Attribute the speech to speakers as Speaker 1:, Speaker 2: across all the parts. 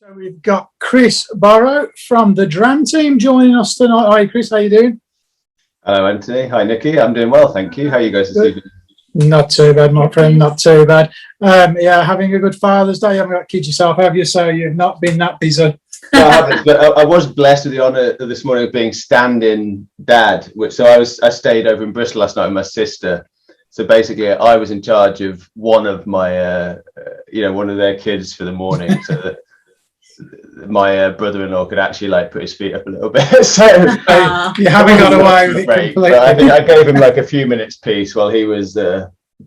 Speaker 1: So we've got Chris Burrow from the Dram team joining us tonight. Hi, Chris. How you doing?
Speaker 2: Hello, Anthony. Hi, Nikki. I'm doing well, thank you. How are you guys this evening?
Speaker 1: Not too bad, my friend. Not too bad. Yeah, having a good Father's Day. You haven't got kids yourself, have you? So you've not been that busy.
Speaker 2: No, I haven't, but I was blessed with the honour this morning of being stand-in dad. I stayed over in Bristol last night with my sister. So basically, I was in charge of one of my, one of their kids for the morning, so that my brother-in-law could actually put his feet up a little bit. So
Speaker 1: you haven't got away with it completely.
Speaker 2: I think I gave him a few minutes peace while he was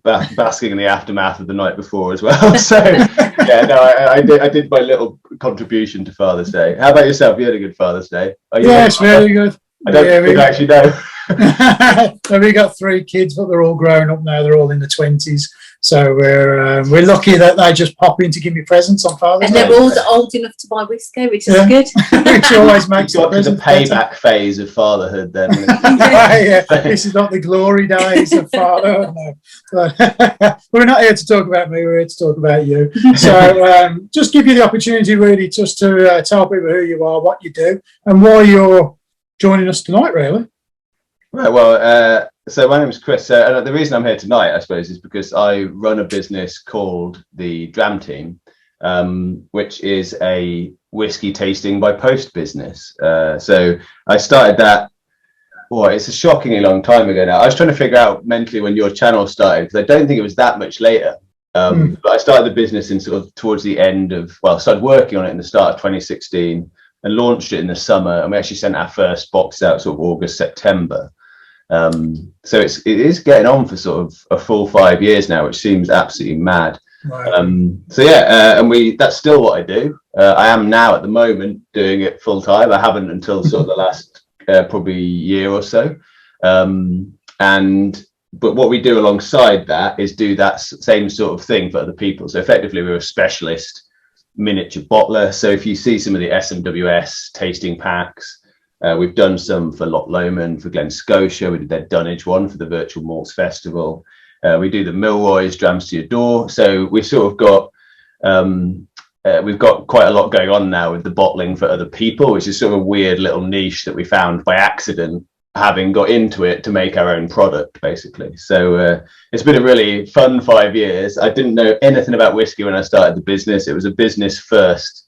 Speaker 2: basking in the aftermath of the night before as well. So yeah, no, I did my little contribution to Father's Day. How about yourself? You had a good Father's Day?
Speaker 1: Yes, very good.
Speaker 2: I don't think I actually know.
Speaker 1: We got 3 kids, but they're all grown up now. They're all in the 20s. So we're lucky that they just pop in to give me presents on Father's Day.
Speaker 3: And they're all old enough to buy whiskey, which is good.
Speaker 1: Which always makes
Speaker 2: got to the payback phase of fatherhood then.
Speaker 1: Yeah, this is not the glory days of fatherhood. No. But we're not here to talk about me, we're here to talk about you. So just give you the opportunity really just to tell people who you are, what you do, and why you're joining us tonight, really.
Speaker 2: Right, well, so my name is Chris, and the reason I'm here tonight, I suppose, is because I run a business called the Dram Team, which is a whiskey tasting by post business. So I started that, it's a shockingly long time ago now. I was trying to figure out mentally when your channel started, because I don't think it was that much later. But I started the business in sort of towards the end of, started working on it in the start of 2016 and launched it in the summer. And we actually sent our first box out sort of August, September. So it is getting on for sort of a full 5 years now, which seems absolutely mad.
Speaker 1: Right.
Speaker 2: And that's still what I do. I am now at the moment doing it full time. I haven't until sort of the last probably year or so. But what we do alongside that is do that same sort of thing for other people. So effectively, we're a specialist miniature bottler. So if you see some of the SMWS tasting packs, we've done some for Loch Lomond, for Glen Scotia. We did their Dunwich one for the Virtual Malts Festival. We do the Milroy's Drams to Your Door. So we sort of got, we've got quite a lot going on now with the bottling for other people, which is sort of a weird little niche that we found by accident, having got into it to make our own product, basically. So it's been a really fun 5 years. I didn't know anything about whiskey when I started the business. It was a business first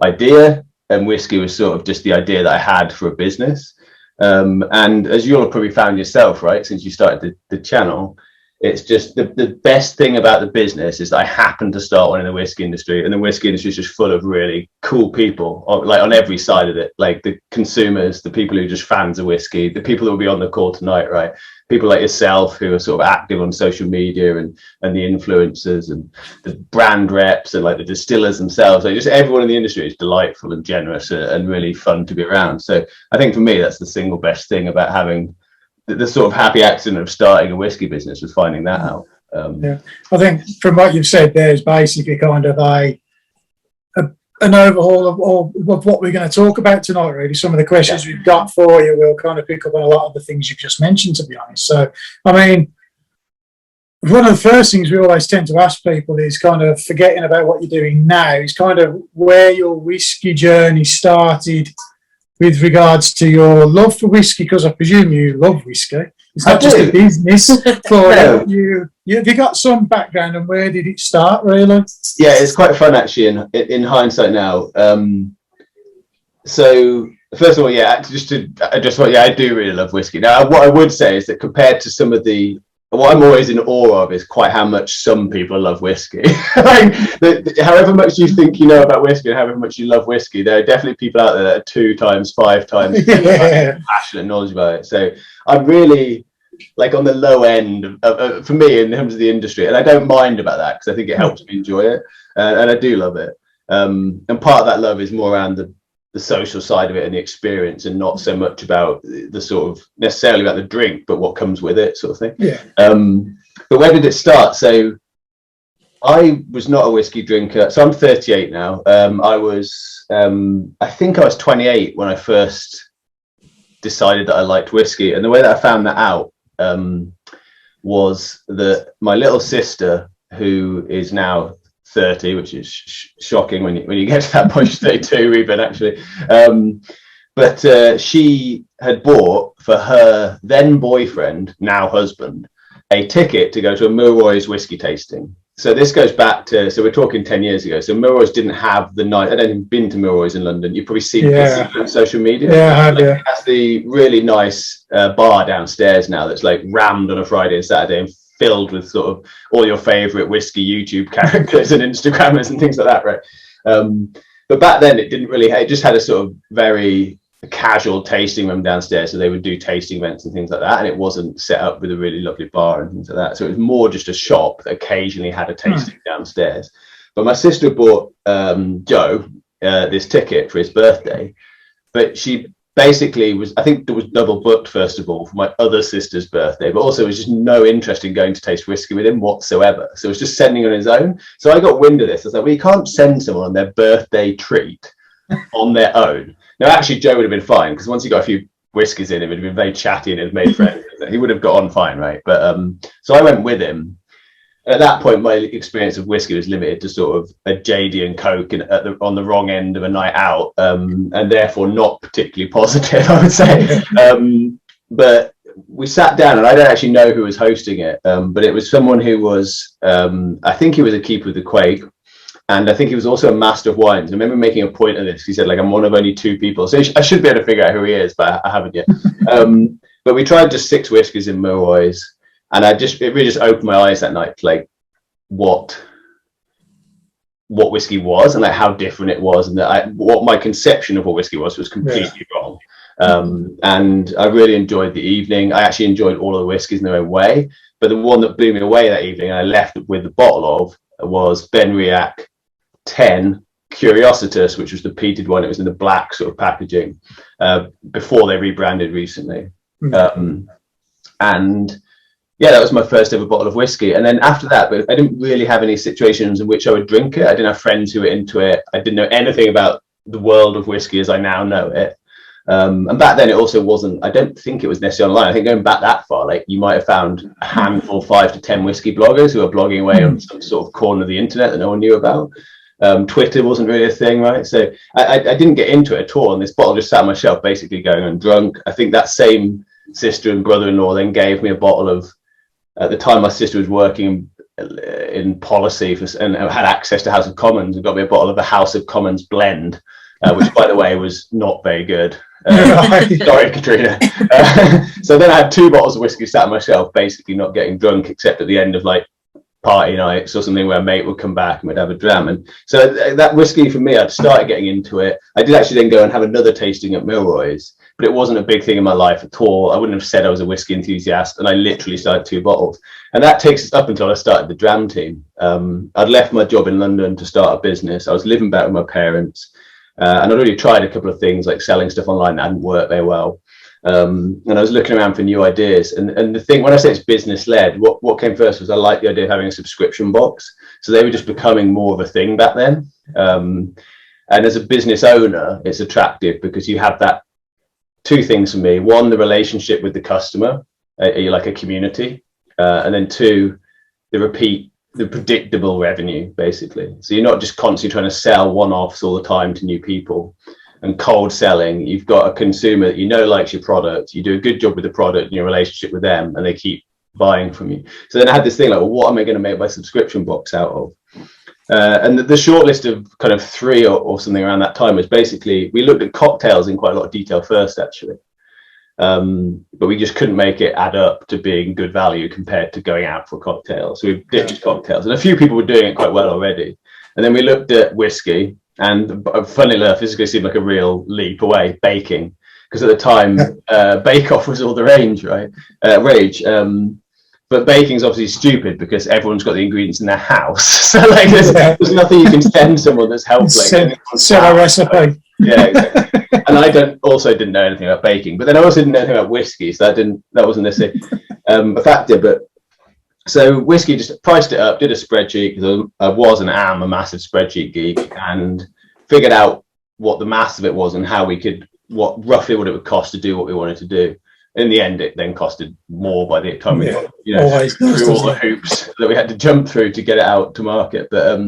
Speaker 2: idea, and whiskey was sort of just the idea that I had for a business. And as you'll have probably found yourself, right, since you started the channel, it's just the best thing about the business is that I happened to start one in the whiskey industry, and the whiskey industry is just full of really cool people, on every side of it, like the consumers, the people who are just fans of whiskey, the people who will be on the call tonight, right? People like yourself who are sort of active on social media, and the influencers and the brand reps and like the distillers themselves. Like just everyone in the industry is delightful and generous and really fun to be around. So I think for me, that's the single best thing about having the sort of happy accident of starting a whiskey business, was finding that out.
Speaker 1: Yeah, I think from what you've said, there's basically kind of an overhaul of what we're going to talk about tonight. Really, some of the questions we've got for you will kind of pick up on a lot of the things you've just mentioned, to be honest. So, I mean, one of the first things we always tend to ask people is kind of forgetting about what you're doing now, is kind of where your whiskey journey started with regards to your love for whiskey, because I presume you love whiskey. It's not just a business for you. Have you got some background, and where did it start, really?
Speaker 2: Yeah, it's quite fun actually in hindsight now. So first of all, I do really love whiskey. Now, what I would say is that compared to some of what I'm always in awe of is quite how much some people love whiskey. However much you think you know about whiskey and however much you love whiskey, there are definitely people out there that are 2 times, 5 times passionate knowledge about it. So I'm really on the low end for me in terms of the industry, and I don't mind about that because I think it helps me enjoy it, and I do love it. And part of that love is more around the social side of it and the experience, and not so much about the sort of necessarily about the drink, but what comes with it, sort of thing.
Speaker 1: Yeah.
Speaker 2: But where did it start? So I was not a whiskey drinker. So I'm 38 now. I think I was 28 when I first decided that I liked whiskey. And the way that I found that out was that my little sister, who is now 30, which is shocking when you get to that point. 32 even, actually. But she had bought for her then boyfriend, now husband, a ticket to go to a Milroy's whiskey tasting. So this goes back to, so we're talking 10 years ago. So Milroy's didn't have the night. I don't think been to Milroy's in London. You've probably seen it on social media.
Speaker 1: Yeah, I have, yeah.
Speaker 2: It has the really nice bar downstairs now that's like rammed on a Friday and Saturday and filled with sort of all your favorite whiskey YouTube characters and Instagrammers and things like that, right? But back then it didn't really, it just had a sort of very casual tasting room downstairs, so they would do tasting events and things like that, and it wasn't set up with a really lovely bar and things like that, so it was more just a shop that occasionally had a tasting downstairs. But my sister bought Joe this ticket for his birthday, but she basically was, I think it was double booked first of all for my other sister's birthday, but also was just no interest in going to taste whiskey with him whatsoever, so it was just sending on his own. So I got wind of this. I was like, well, you can't send someone on their birthday treat on their own. Now, actually, Joe would have been fine because once he got a few whiskies in him, he'd been very chatty and had made friends. He would have got on fine, right? But so I went with him. At that point, my experience of whiskey was limited to sort of a JD and Coke on the wrong end of a night out, and therefore not particularly positive, I would say. But we sat down, and I don't actually know who was hosting it, but it was someone who was, I think he was a keeper of the Quake. And I think he was also a master of wines. I remember making a point of this. He said, like, I'm one of only 2 people. So I should be able to figure out who he is, but I haven't yet. But we tried just 6 whiskies in Milroy's. And it really just opened my eyes that night to, like, what whiskey was and, like, how different it was. And what my conception of what whiskey was completely wrong. And I really enjoyed the evening. I actually enjoyed all of the whiskies in their own way. But the one that blew me away that evening, and I left with the bottle of, was Benriach 10 Curiositas, which was the peated one. It was in the black sort of packaging before they rebranded recently. And yeah, that was my first ever bottle of whiskey. And then after that, but I didn't really have any situations in which I would drink it. I didn't have friends who were into it. I didn't know anything about the world of whiskey as I now know it. And back then it also wasn't, I don't think it was necessarily online. I think going back that far, like, you might have found a handful, 5 to 10 whiskey bloggers who are blogging away on some sort of corner of the internet that no one knew about. Twitter wasn't really a thing, right? So I didn't get into it at all, and this bottle just sat on my shelf basically going undrunk. I think that same sister and brother-in-law then gave me a bottle of, at the time my sister was working in policy and had access to House of Commons, and got me a bottle of the House of Commons blend, which by the way was not very good. Sorry, Katrina. So then I had 2 bottles of whiskey sat on my shelf, basically not getting drunk except at the end of, like, party nights or something where a mate would come back and we'd have a dram. And so that whiskey for me, I'd started getting into it. I did actually then go and have another tasting at Milroy's, but it wasn't a big thing in my life at all. I wouldn't have said I was a whiskey enthusiast, and I literally started 2 bottles. And that takes us up until I started the Dram team. I'd left my job in London to start a business. I was living back with my parents. And I'd already tried a couple of things like selling stuff online that hadn't worked very well. And I was looking around for new ideas. And the thing, when I say it's business led, what came first was I liked the idea of having a subscription box. So they were just becoming more of a thing back then. And as a business owner, it's attractive because you have that 2 things for me. 1, the relationship with the customer. You're like a community. And then 2, the predictable revenue, basically. So you're not just constantly trying to sell one-offs all the time to new people and cold selling. You've got a consumer that you know likes your product. You do a good job with the product and your relationship with them, and they keep buying from you. So then I had this thing like, well, what am I going to make my subscription box out of? And the short list of kind of 3 or something around that time was basically, we looked at cocktails in quite a lot of detail first, actually. But we just couldn't make it add up to being good value compared to going out for a cocktail. So we ditched cocktails, and a few people were doing it quite well already. And then we looked at whiskey, and funnily enough, this is going to seem like a real leap away, baking, because at the time, Bake Off was all the rage, right? But baking's obviously stupid because everyone's got the ingredients in their house. So like, there's nothing you can send someone that's helpful.
Speaker 1: Sell a recipe.
Speaker 2: Yeah, exactly. And I didn't know anything about baking, but then I also didn't know anything about whiskey, so that wasn't necessarily a factor. But so whiskey, just priced it up, did a spreadsheet because I was and am a massive spreadsheet geek, and figured out what the maths of it was and how we could, roughly what it would cost to do what we wanted to do. In the end, it then costed more by the time we got, through all the hoops that we had to jump through to get it out to market. But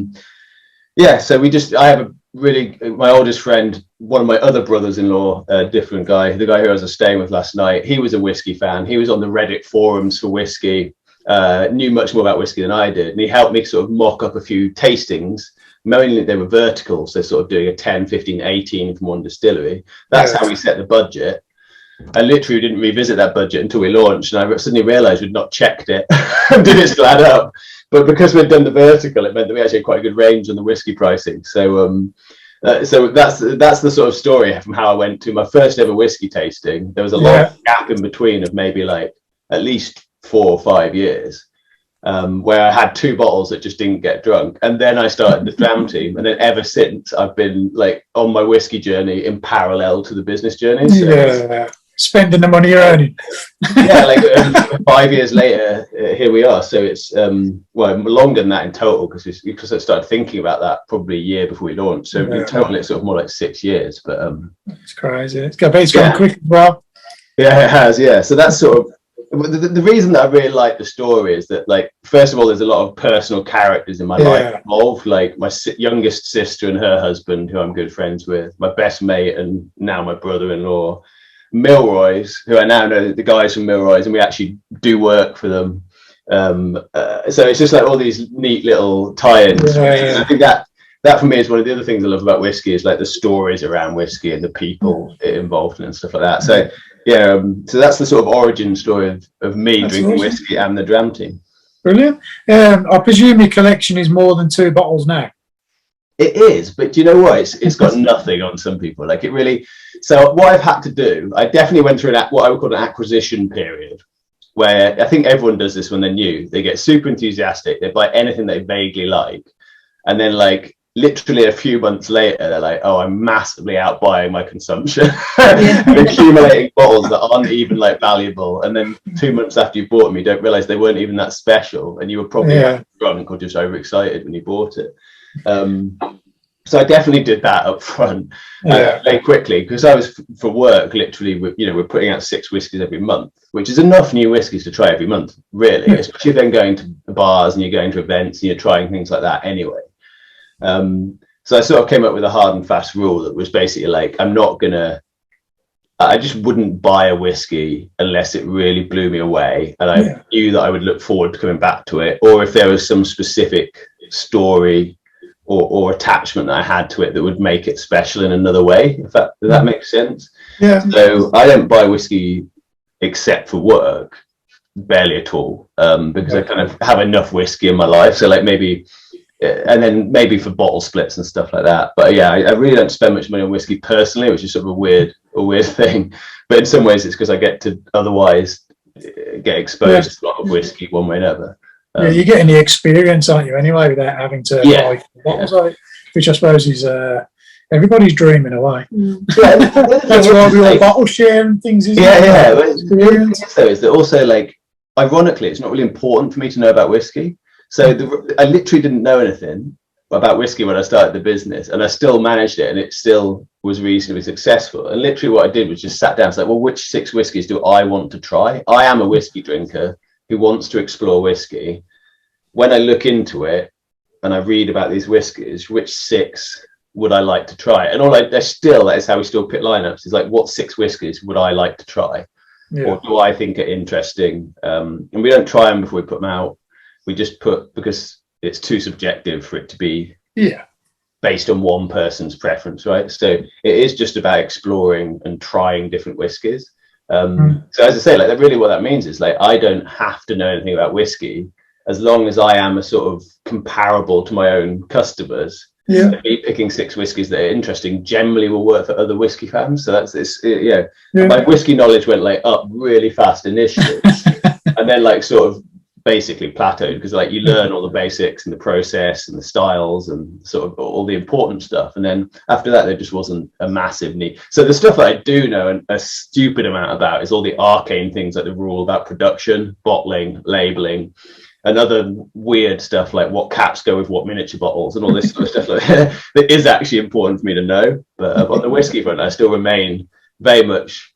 Speaker 2: Yeah, so I have my oldest friend, one of my other brothers-in-law, a different guy, the guy who I was staying with last night, he was a whiskey fan. He was on the Reddit forums for whiskey, knew much more about whiskey than I did. And he helped me sort of mock up a few tastings. Mainly they were verticals. So sort of doing a 10, 15, 18 from one distillery. That's how we set the budget. I literally didn't revisit that budget until we launched, and I suddenly realised we'd not checked it. Did it still add up? But because we'd done the vertical, it meant that we actually had quite a good range on the whiskey pricing. So, so that's the sort of story from how I went to my first ever whiskey tasting. There was a long gap in between of maybe like at least 4 or 5 years, where I had 2 bottles that just didn't get drunk, and then I started the Dram team, and then ever since I've been like on my whiskey journey in parallel to the business journey. So,
Speaker 1: spending the money you're earning.
Speaker 2: Yeah, like 5 years later, here we are. So it's well, longer than that in total, because I started thinking about that probably a year before we launched. So in total, it's sort of more like 6 years. But
Speaker 1: it's crazy. It's gone quick as well.
Speaker 2: Yeah, it has. Yeah. So that's sort of the reason that I really like the story is that, like, first of all, there's a lot of personal characters in my life involved, like my youngest sister and her husband, who I'm good friends with, my best mate, and now my brother-in-law. Milroy's, who I now know the guys from Milroy's, and we actually do work for them. So it's just like all these neat little tie-ins. I think that for me is one of the other things I love about whiskey, is like the stories around whiskey and the people involved in and stuff like that. So yeah, so that's the sort of origin story of me drinking whiskey and the Dram team.
Speaker 1: Brilliant. I presume your collection is more than 2 bottles now.
Speaker 2: It is, but do you know what? It's got nothing on some people. Like, it really. So what I've had to do, I definitely went through what I would call an acquisition period, where I think everyone does this when they're new. They get super enthusiastic. They buy anything they vaguely like, and then like literally a few months later, they're like, "Oh, I'm massively outbuying my consumption, and accumulating bottles that aren't even like valuable." And then 2 months after you bought them, you don't realize they weren't even that special, and you were probably drunk or just overexcited when you bought it. So I definitely did that up front very quickly, because I was, for work, literally, we're putting out 6 whiskies every month, which is enough new whiskies to try every month, really, especially then going to bars and you're going to events and you're trying things like that anyway. So I sort of came up with a hard and fast rule that was basically like, I just wouldn't buy a whiskey unless it really blew me away, and I knew that I would look forward to coming back to it, or if there was some specific story or attachment that I had to it that would make it special in another way, if that makes sense. Yeah. So I don't buy whiskey except for work, barely at all, because I kind of have enough whiskey in my life. So like maybe, and then maybe for bottle splits and stuff like that. But yeah, I really don't spend much money on whiskey personally, which is sort of a weird thing. But in some ways, it's because I get to otherwise get exposed to a lot of whiskey one way or another.
Speaker 1: You're getting the experience, aren't you, anyway, without having to buy bottles, which I suppose is everybody's dream in a way. That's why we all bottle share and things, isn't it?
Speaker 2: Yeah. The thing is that also, like, ironically, it's not really important for me to know about whiskey. So I literally didn't know anything about whiskey when I started the business, and I still managed it, and it still was reasonably successful. And literally what I did was just sat down and said, well, which 6 whiskies do I want to try? I am a whiskey drinker who wants to explore whiskey. When I look into it and I read about these whiskies, which 6 would I like to try? And that is how we still pick lineups, is like, what 6 whiskies would I like to try? Or do I think are interesting? And we don't try them before we put them out. We just put, because it's too subjective for it to be based on one person's preference, right? So it is just about exploring and trying different whiskies. So as I say, like, really what that means is, like, I don't have to know anything about whiskey as long as I am a sort of comparable to my own customers. Me picking 6 whiskies that are interesting generally will work for other whiskey fans. So that's this. My whiskey knowledge went like up really fast initially, and then like sort of basically plateaued, because like you learn all the basics and the process and the styles and sort of all the important stuff, and then after that there just wasn't a massive need. So the stuff that I do know and a stupid amount about is all the arcane things, like the rule about production, bottling, labeling, and other weird stuff like what caps go with what miniature bottles and all this sort of stuff like that is actually important for me to know. But on the whiskey front, I still remain very much,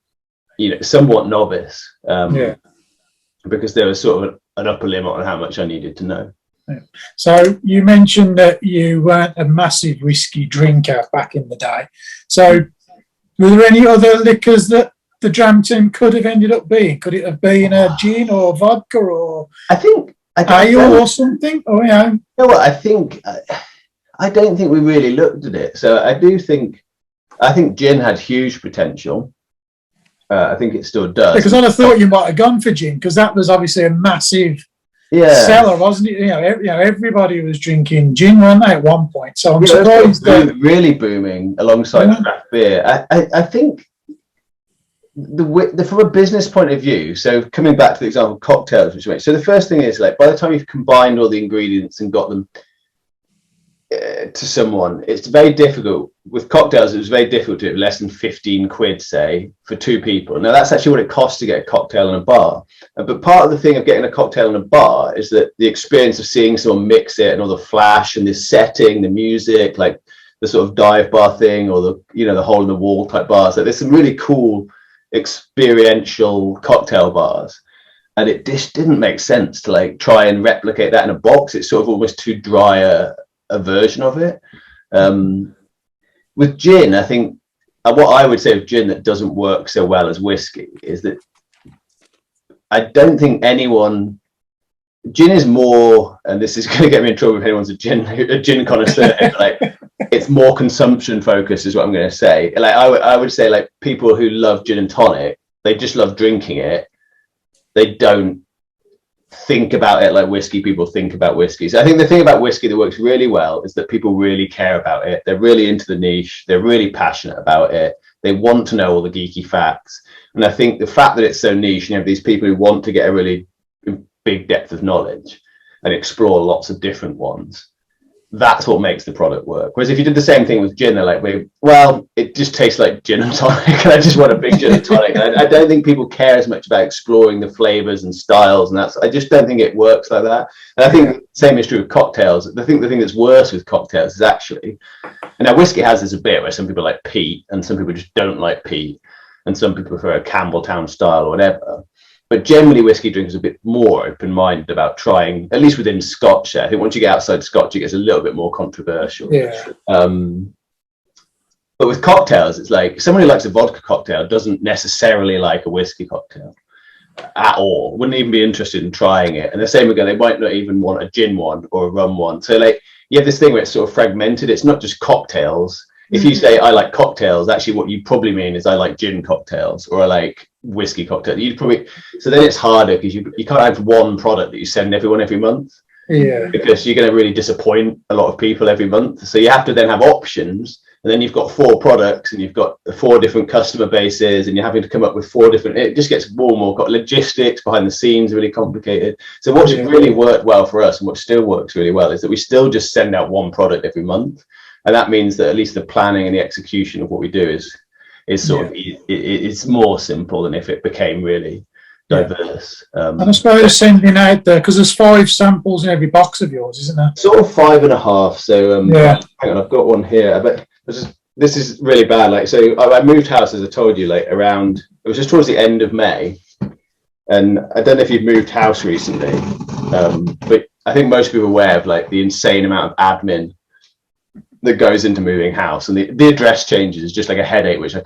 Speaker 2: somewhat novice, because there was sort of an upper limit on how much I needed to know.
Speaker 1: So you mentioned that you weren't a massive whiskey drinker back in the day. So were there any other liquors that the Dram team could have ended up being? Could it have been a gin or vodka or
Speaker 2: I think
Speaker 1: ale or something? Oh, yeah.
Speaker 2: You know what? I don't think we really looked at it. So I think gin had huge potential. I think it still does.
Speaker 1: Because I'd have thought you might have gone for gin, because that was obviously a massive seller, wasn't it? Everybody was drinking gin, weren't they, at one point? So I'm surprised that
Speaker 2: really booming alongside craft beer. I think from a business point of view, so coming back to the example of cocktails, which makes, so the first thing is, like, by the time you've combined all the ingredients and got them to someone, it's very difficult. With cocktails, it was very difficult to have less than 15 quid, say, for two people. Now, that's actually what it costs to get a cocktail in a bar. But part of the thing of getting a cocktail in a bar is that the experience of seeing someone mix it and all the flash and the setting, the music, like the sort of dive bar thing, or the hole in the wall type bars. Like, there's some really cool experiential cocktail bars. And it just didn't make sense to, like, try and replicate that in a box. It's sort of almost too dry a version of it. With gin, I think what I would say of gin that doesn't work so well as whiskey is that I don't think gin is more, and this is going to get me in trouble if anyone's a gin connoisseur, like, it's more consumption focused is what I'm going to say. Like, I would say, like, people who love gin and tonic, they just love drinking it. They don't think about it like whiskey people think about whiskey. So I think the thing about whiskey that works really well is that people really care about it. They're really into the niche. They're really passionate about it. They want to know all the geeky facts. And I think the fact that it's so niche, and you have these people who want to get a really big depth of knowledge and explore lots of different ones, that's what makes the product work. Whereas if you did the same thing with gin, they're like, well, it just tastes like gin and tonic, and I just want a big gin and tonic. And I don't think people care as much about exploring the flavors and styles, and I just don't think it works like that. And I think the same is true with cocktails. I think the thing that's worse with cocktails is actually, and now whiskey has this a bit where some people like peat and some people just don't like peat, and some people prefer a Campbelltown style or whatever. But generally, whiskey drinkers are a bit more open-minded about trying, at least within Scotch. I think once you get outside Scotch, it gets a little bit more controversial.
Speaker 1: Yeah.
Speaker 2: But with cocktails, it's like someone who likes a vodka cocktail doesn't necessarily like a whiskey cocktail at all. Wouldn't even be interested in trying it. And the same again, they might not even want a gin one or a rum one. So, like, you have this thing where it's sort of fragmented. It's not just cocktails. If you say I like cocktails, actually what you probably mean is I like gin cocktails or I like whiskey cocktails. So then it's harder because you can't have one product that you send everyone every month.
Speaker 1: Yeah.
Speaker 2: Because you're going to really disappoint a lot of people every month. So you have to then have options, and then you've got 4 products and you've got 4 different customer bases, and you're having to come up with 4 different, it just gets more and more, got logistics behind the scenes, really complicated. So what's really worked well for us, and what still works really well, is that we still just send out 1 product every month. And that means that at least the planning and the execution of what we do is sort of, it's more simple than if it became really diverse.
Speaker 1: And I suppose sending out there, because there's 5 samples in every box of yours, isn't there?
Speaker 2: Sort of 5.5. So hang on, I've got one here. But this is really bad. Like, so I moved house, as I told you, like around, it was just towards the end of May. And I don't know if you've moved house recently, but I think most people are aware of, like, the insane amount of admin that goes into moving house, and the address changes is just like a headache which I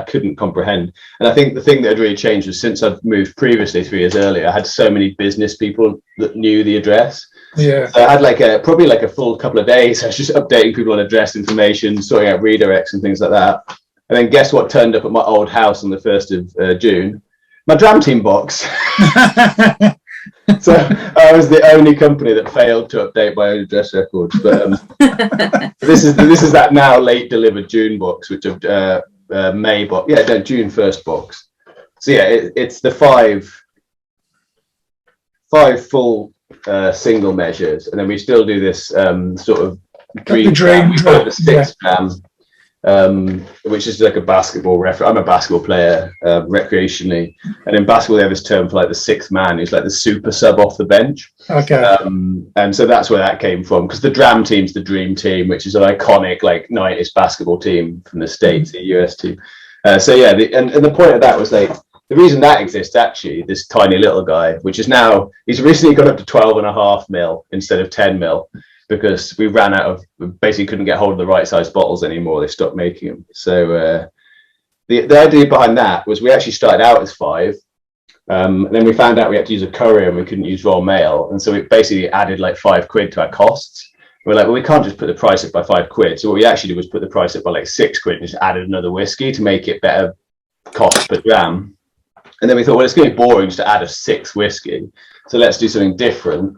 Speaker 2: couldn't comprehend. And I think the thing that had really changed was since I'd moved previously 3 years earlier, I had so many business people that knew the address. So I had probably a full couple of days. I was just updating people on address information, sorting out redirects and things like that. And then guess what turned up at my old house on the 1st of June? My Dram team box. So I was the only company that failed to update my own address records. But this is that now late delivered June box, which of May box. Yeah, no, June 1st box. So yeah, it's the 5 full single measures, and then we still do this sort of dream, the 6 gram. Which is like a basketball reference. I'm a basketball player recreationally, and in basketball they have this term for like the 6th man, who's like the super sub off the bench. And so that's where that came from, because the Dram team's the dream team, which is an iconic like 90s basketball team from the States, the US team. So yeah, and the point of that was like the reason that exists, actually, this tiny little guy, which is now, he's recently got up to 12.5 mil instead of 10 mil, because we ran out of, basically couldn't get hold of the right size bottles anymore. They stopped making them. So the idea behind that was we actually started out as 5. And then we found out we had to use a courier and we couldn't use Royal Mail. And so we basically added like £5 to our costs. We're like, well, we can't just put the price up by £5. So what we actually did was put the price up by like £6 and just added another whiskey to make it better cost per dram. And then we thought, well, it's going to be boring just to add a 6th whiskey. So let's do something different.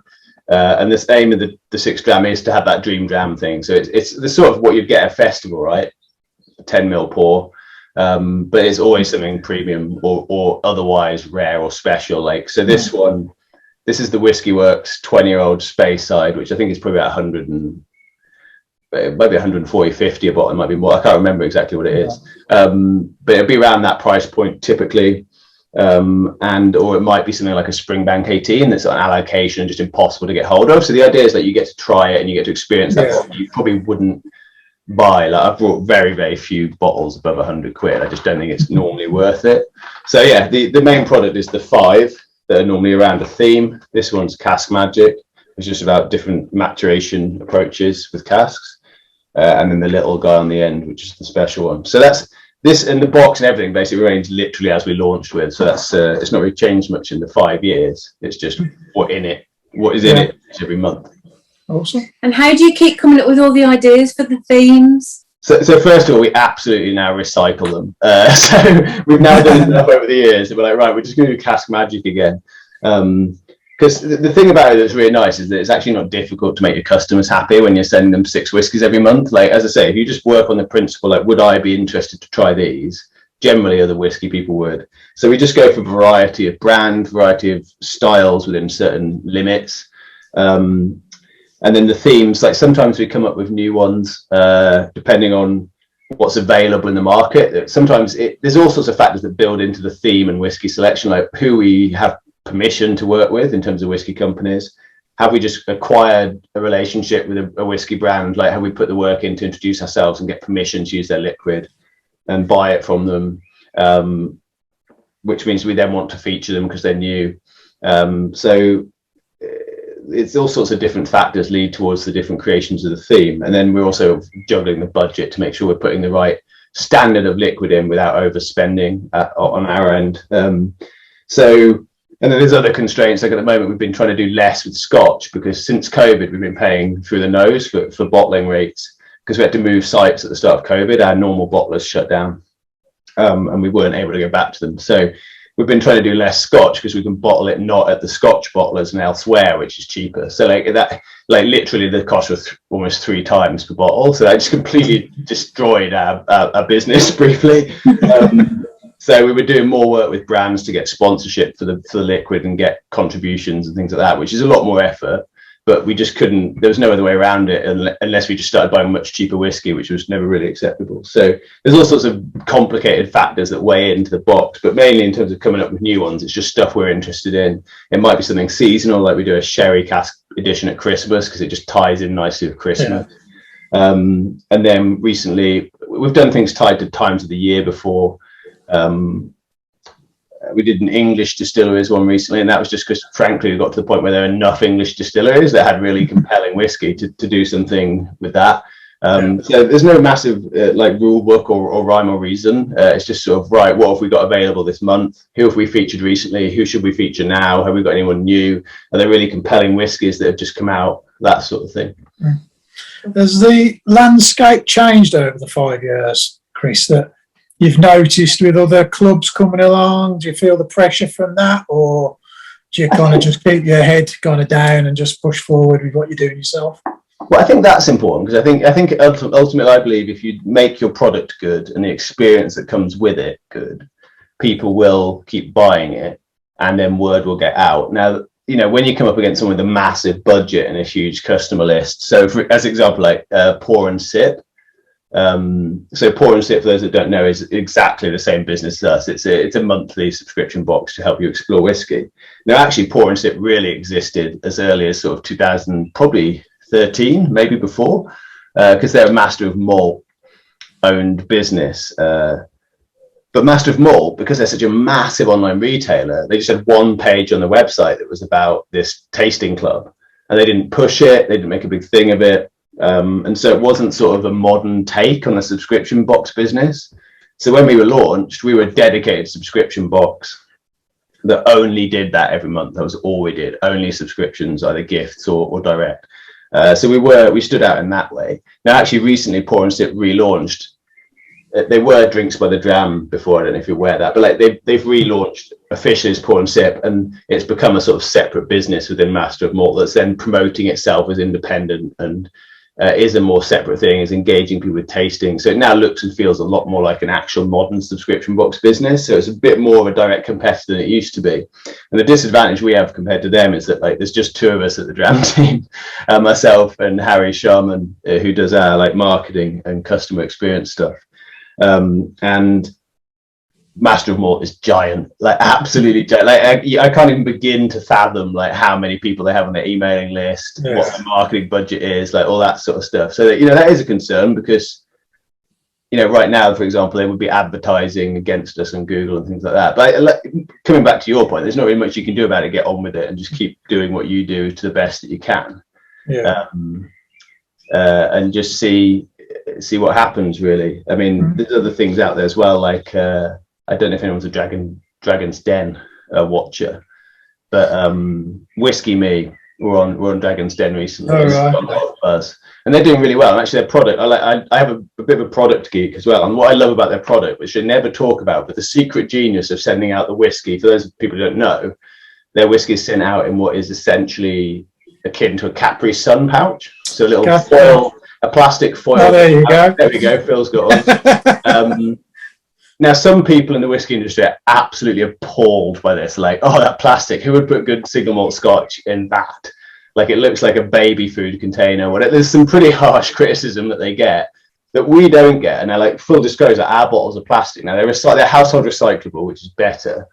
Speaker 2: And this aim of the 6 dram is to have that dream dram thing. So it's the sort of what you'd get at a festival, right? 10 mil pour. But it's always something premium or otherwise rare or special. Like, so this one, this is the Whiskey Works 20-year-old Speyside, which I think is probably about 100 and maybe 140, 50 a bottle. It might be more. I can't remember exactly what it is. But it'll be around that price point typically. Or it might be something like a Springbank 18 that's on allocation and just impossible to get hold of. So the idea is that you get to try it and you get to experience that. You probably wouldn't buy. Like, I've brought very, very few bottles above £100. I just don't think it's normally worth it. So yeah, the main product is the 5 that are normally around a theme. This one's Cask Magic, which is just about different maturation approaches with casks. And then the little guy on the end, which is the special one. So that's this, and the box and everything basically remains literally as we launched with. So that's it's not really changed much in the 5 years. It's just what is in it every month.
Speaker 1: Awesome.
Speaker 3: And how do you keep coming up with all the ideas for the themes?
Speaker 2: So first of all, we absolutely now recycle them. So we've now done enough over the years that we're like, right, we're just going to do Cask Magic again. Because the thing about it that's really nice is that it's actually not difficult to make your customers happy when you're sending them 6 whiskies every month. Like, as I say, if you just work on the principle, like, would I be interested to try these? Generally, other whiskey people would. So we just go for variety of brand, variety of styles within certain limits. And then the themes, like sometimes we come up with new ones, depending on what's available in the market. Sometimes there's all sorts of factors that build into the theme and whiskey selection, like who we have permission to work with in terms of whiskey companies. Have we just acquired a relationship with a whiskey brand? Like, have we put the work in to introduce ourselves and get permission to use their liquid and buy it from them? Which means we then want to feature them because they're new. So it's all sorts of different factors lead towards the different creations of the theme. And then we're also juggling the budget to make sure we're putting the right standard of liquid in without overspending on our end. And then there's other constraints. Like, at the moment, we've been trying to do less with Scotch because since COVID, we've been paying through the nose for bottling rates because we had to move sites at the start of COVID. Our normal bottlers shut down and we weren't able to go back to them. So we've been trying to do less Scotch because we can bottle it not at the Scotch bottlers and elsewhere, which is cheaper. So like literally the cost was almost 3 times per bottle. So that just completely destroyed our business briefly. So we were doing more work with brands to get sponsorship for the liquid and get contributions and things like that, which is a lot more effort. But we just couldn't, there was no other way around it unless we just started buying much cheaper whiskey, which was never really acceptable. So there's all sorts of complicated factors that weigh into the box, but mainly in terms of coming up with new ones, it's just stuff we're interested in. It might be something seasonal, like we do a sherry cask edition at Christmas because it just ties in nicely with Christmas. Yeah. And then recently we've done things tied to times of the year before. We did an English distilleries one recently, and that was just because, frankly, we got to the point where there were enough English distilleries that had really compelling whiskey to do something with that. So there's no massive like rule book or rhyme or reason. It's just sort of, right, what have we got available this month? Who have we featured recently? Who should we feature now? Have we got anyone new? Are there really compelling whiskies that have just come out? That sort of thing.
Speaker 1: Has the landscape changed over the 5 years, Chris, that you've noticed with other clubs coming along? Do you feel the pressure from that, or do you kind of just keep your head kind of down and just push forward with what you're doing yourself?
Speaker 2: Well, I think that's important because I think ultimately I believe if you make your product good and the experience that comes with it good, people will keep buying it and then word will get out. Now, you know, when you come up against someone with a massive budget and a huge customer list, so as example, like Pour and Sip. So Pour and Sip, for those that don't know, is exactly the same business as us. It's a monthly subscription box to help you explore whiskey. Now, actually, Pour and Sip really existed as early as sort of 2000, probably 13, maybe before, because they're a master of malt owned business. But Master of Malt, because they're such a massive online retailer, they just had one page on the website that was about this tasting club, and they didn't push it, they didn't make a big thing of it. And so it wasn't sort of a modern take on the subscription box business. So when we were launched, we were a dedicated subscription box that only did that every month. That was all we did, only subscriptions, either gifts or direct. So we stood out in that way. Now, actually, recently, Pour and Sip relaunched. They were Drinks by the Dram before. I don't know if you're aware of that, but like they've relaunched officially as Pour and Sip, and it's become a sort of separate business within Master of Malt that's then promoting itself as independent and is a more separate thing, is engaging people with tasting. So it now looks and feels a lot more like an actual modern subscription box business. So it's a bit more of a direct competitor than it used to be. And the disadvantage we have compared to them is that like there's just two of us at the Dram team, myself and Harry Sharman, who does our like marketing and customer experience stuff. And Master of Malt is giant, like absolutely giant. Like I can't even begin to fathom like how many people they have on their emailing list, what the marketing budget is, like all that sort of stuff. So that, you know, that is a concern because, you know, right now, for example, they would be advertising against us on Google and things like that. But coming back to your point, there's not really much you can do about it. Get on with it and just keep doing what you do to the best that you can. And just see what happens, really. I mean, there's other things out there as well, like I don't know if anyone's a Dragon's Den watcher, but Whiskey Me, we're on Dragon's Den recently.
Speaker 1: Oh, right.
Speaker 2: Got a lot of buzz. And they're doing really well. And actually, their product, I have a bit of a product geek as well. And what I love about their product, which they never talk about, but the secret genius of sending out the whiskey, for those people who don't know, their whiskey is sent out in what is essentially akin to a Capri Sun pouch. So a little foil, a plastic foil.
Speaker 1: Oh, there you go.
Speaker 2: There we go. Phil's got one. Now, some people in the whiskey industry are absolutely appalled by this. Like, oh, that plastic. Who would put good single malt Scotch in that? Like, it looks like a baby food container. There's some pretty harsh criticism that they get that we don't get. And they're like, full disclosure, our bottles are plastic. Now, they're household recyclable, which is better.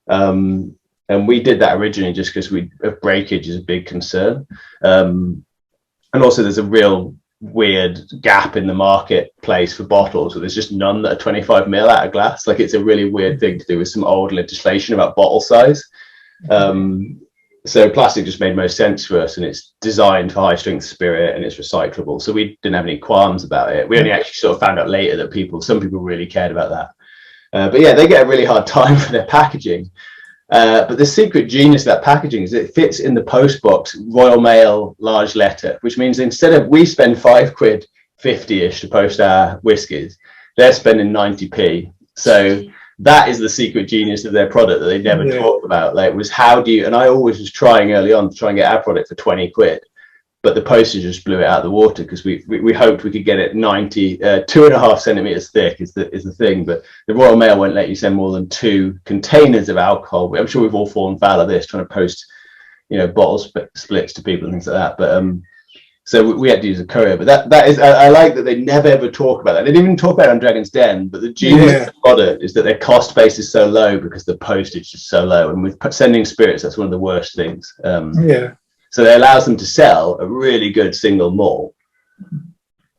Speaker 2: And we did that originally just because breakage is a big concern. And also, there's a real weird gap in the marketplace for bottles, so there's just none that are 25 ml out of glass. Like, it's a really weird thing to do with some old legislation about bottle size. So plastic just made most sense for us, and it's designed for high strength spirit and it's recyclable, so we didn't have any qualms about it. We only actually sort of found out later that some people really cared about that. But yeah, they get a really hard time for their packaging. But the secret genius of that packaging is it fits in the post box Royal Mail large letter, which means instead of we spend £5 50-ish to post our whiskies, they're spending 90p. So that is the secret genius of their product that they never talked about. Like, was how do you, and I always was trying early on to try and get our product for £20, but the postage just blew it out of the water because we hoped we could get it 2.5 centimeters thick is the thing, but the Royal Mail won't let you send more than 2 containers of alcohol. I'm sure we've all fallen foul of this, trying to post, you know, bottle splits to people and things like that. But so we had to use a courier. But that is, I like that they never ever talk about that. They didn't even talk about it on Dragon's Den. But the genius of the product is that their cost base is so low because the postage is so low. And with sending spirits, that's one of the worst things. So it allows them to sell a really good single malt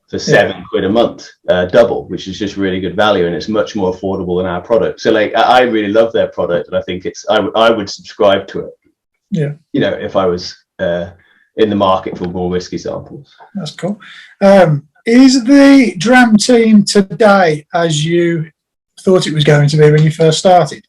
Speaker 2: for £7 a month, double, which is just really good value, and it's much more affordable than our product. So like, I really love their product, and I think I would subscribe to it. Yeah, you know, if I was in the market for more whiskey samples.
Speaker 1: That's cool. Is the Dram team today as you thought it was going to be when you first started?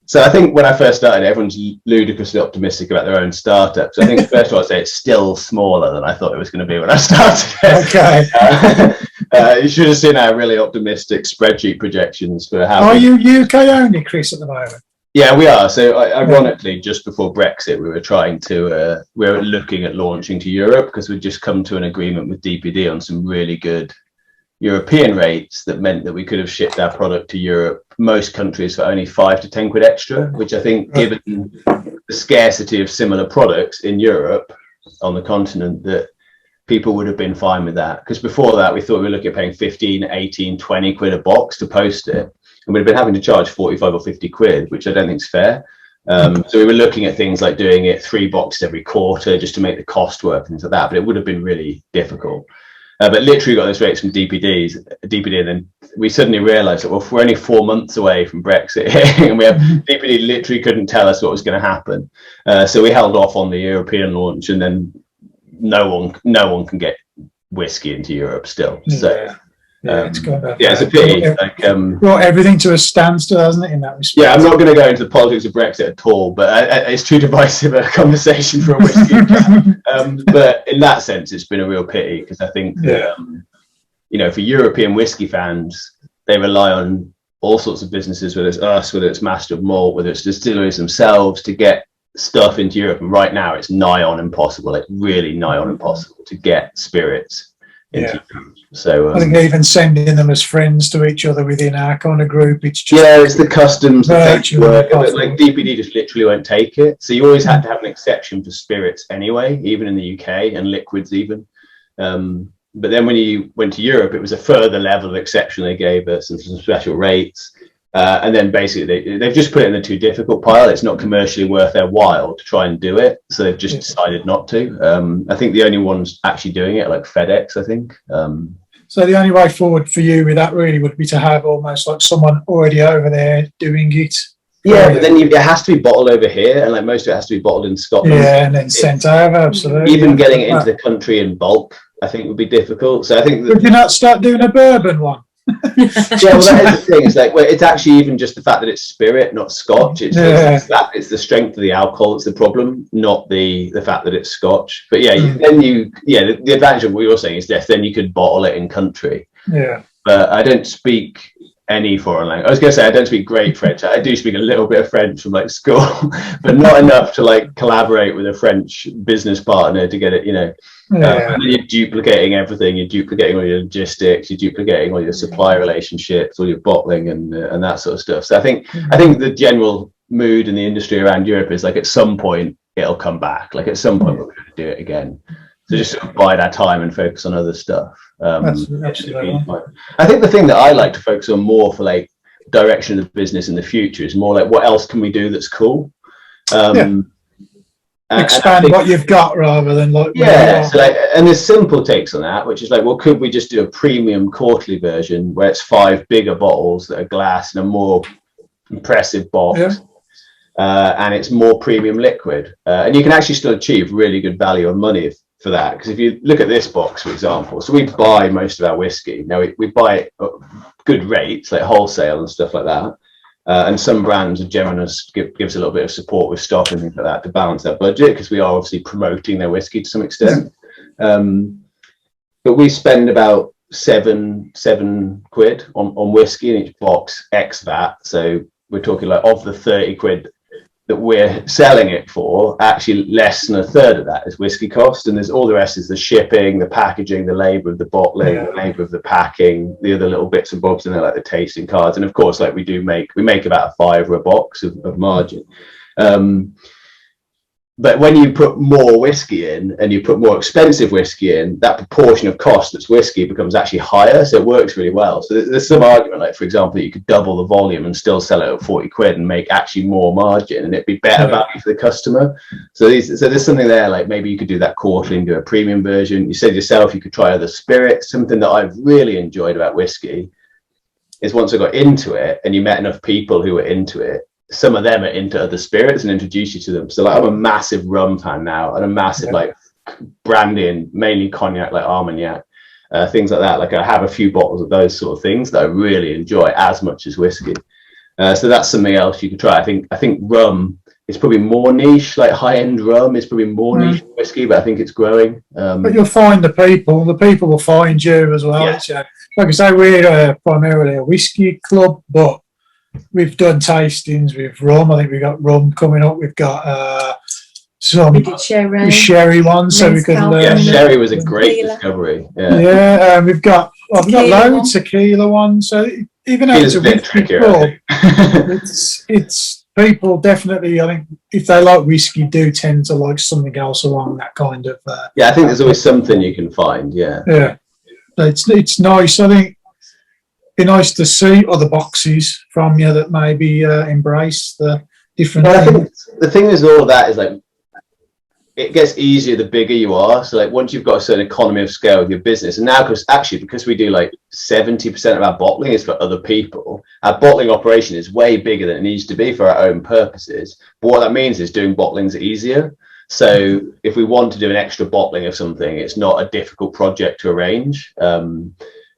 Speaker 2: So I think when I first started, everyone's ludicrously optimistic about their own startup. So I think first of all, I'd say it's still smaller than I thought it was going to be when I started. Okay. You should have seen our really optimistic spreadsheet projections for how.
Speaker 1: Are you UK only, Chris, at the moment?
Speaker 2: Yeah, we are. So ironically, just before Brexit, we were looking at launching to Europe because we'd just come to an agreement with DPD on some really good European rates that meant that we could have shipped our product to Europe, most countries, for only £5 to £10 extra, which I think, given the scarcity of similar products in Europe on the continent, that people would have been fine with that. Because before that, we thought we were looking at paying 15, 18, 20 quid a box to post it. And we'd have been having to charge 45 or 50 quid, which I don't think is fair. So we were looking at things like doing it 3 boxes every quarter just to make the cost work and things like that, but it would have been really difficult. But literally got those rates from DPD, and then we suddenly realised that, well, if we're only 4 months away from Brexit and we have DPD literally couldn't tell us what was going to happen. So we held off on the European launch, and then no one can get whiskey into Europe still. So it's a pity.
Speaker 1: Brought everything to a standstill, hasn't it? In that respect.
Speaker 2: Yeah, I'm not going to go into the politics of Brexit at all, but it's too divisive a conversation for a whiskey. But in that sense, it's been a real pity, because I think that, for European whiskey fans, they rely on all sorts of businesses, whether it's us, whether it's Master of Malt, whether it's distilleries themselves, to get stuff into Europe. And right now, it's nigh on impossible. Like really nigh on impossible to get spirits into Europe. So
Speaker 1: I think even sending them as friends to each other within our kind of group, it's just
Speaker 2: it's the customs that takes work. Like DPD just literally won't take it. So you always had to have an exception for spirits anyway, even in the UK, and liquids even. But then when you went to Europe, it was a further level of exception they gave us, and some special rates. And then basically they've just put it in the too difficult pile. It's not commercially worth their while to try and do it, so they've just decided not to. I think the only ones actually doing it are like FedEx, I think.
Speaker 1: So the only way forward for you with that really would be to have almost like someone already over there doing it.
Speaker 2: Yeah, but then it has to be bottled over here, and like most of it has to be bottled in Scotland.
Speaker 1: Yeah, and then sent over. Absolutely.
Speaker 2: Even getting it into the country in bulk, I think, would be difficult. So I think
Speaker 1: would you not start doing a bourbon one?
Speaker 2: Yeah, well, that is the thing. It's like, well, it's actually even just the fact that it's spirit, not Scotch. It's the strength of the alcohol that's the problem, not the fact that it's Scotch. But the advantage of what you're saying is then you could bottle it in country.
Speaker 1: Yeah.
Speaker 2: But I don't speak any foreign language. I was going to say I don't speak great French. I do speak a little bit of French from like school, but not enough to like collaborate with a French business partner to get it, and you're duplicating everything. You're duplicating all your logistics. You're duplicating all your supply relationships, all your bottling, and that sort of stuff. So I think the general mood in the industry around Europe is like at some point it'll come back. Like at some point we're going to do it again. So just sort of bide our time and focus on other stuff.
Speaker 1: Absolutely.
Speaker 2: I think the thing that I like to focus on more for like direction of the business in the future is more like what else can we do that's cool.
Speaker 1: Expand what you've got rather than like
Speaker 2: so and there's simple takes on that, which is like, well, could we just do a premium quarterly version where it's 5 bigger bottles that are glass in a more impressive box, and it's more premium liquid, and you can actually still achieve really good value on money for that. Because if you look at this box, for example, so we buy most of our whiskey now, we buy it at good rates like wholesale and stuff like that. And some brands are generous, gives a little bit of support with stock and things like that to balance their budget, because we are obviously promoting their whiskey to some extent. But we spend about seven quid on whiskey in each box, ex VAT. So we're talking like, of the 30 quid that we're selling it for, actually less than a third of that is whiskey cost, and there's all the rest is the shipping, the packaging, the labour of the bottling, the labour of the packing, the other little bits and bobs in there like the tasting cards, and of course like we make about a £5 a box of margin. But when you put more whiskey in and you put more expensive whiskey in, that proportion of cost that's whiskey becomes actually higher. So it works really well. So there's some argument, like, for example, that you could double the volume and still sell it at 40 quid and make actually more margin, and it'd be better value for the customer. So there's something there, like maybe you could do that quarterly and do a premium version. You said yourself you could try other spirits. Something that I've really enjoyed about whiskey is once I got into it and you met enough people who were into it, some of them are into other spirits and introduce you to them. So like, I'm a massive rum fan now, and a massive like brandy and mainly cognac, like Armagnac, things like that. Like I have a few bottles of those sort of things that I really enjoy as much as whiskey. So that's something else you could try. I think rum is probably more niche, like high-end rum is probably more niche than whiskey, but I think it's growing.
Speaker 1: But you'll find the people will find you as well. Yeah. Like I say, we're primarily a whiskey club, but we've done tastings with rum. I think we've got rum coming up. We've got some sherry ones, so we can learn.
Speaker 2: Yeah, sherry was a great discovery.
Speaker 1: We've got loads of tequila ones. So even though it's a whiskey club, it's people definitely, I think, if they like whiskey, do tend to like something else along that kind of.
Speaker 2: I think there's always something you can find. Yeah.
Speaker 1: It's nice. I think. Be nice to see other boxes from you that maybe embrace the different.
Speaker 2: I think the thing is, all of that is like, it gets easier the bigger you are. So like once you've got a certain economy of scale with your business, and now because we do like 70% of our bottling is for other people, our bottling operation is way bigger than it needs to be for our own purposes. But what that means is doing bottling's easier. So if we want to do an extra bottling of something, it's not a difficult project to arrange.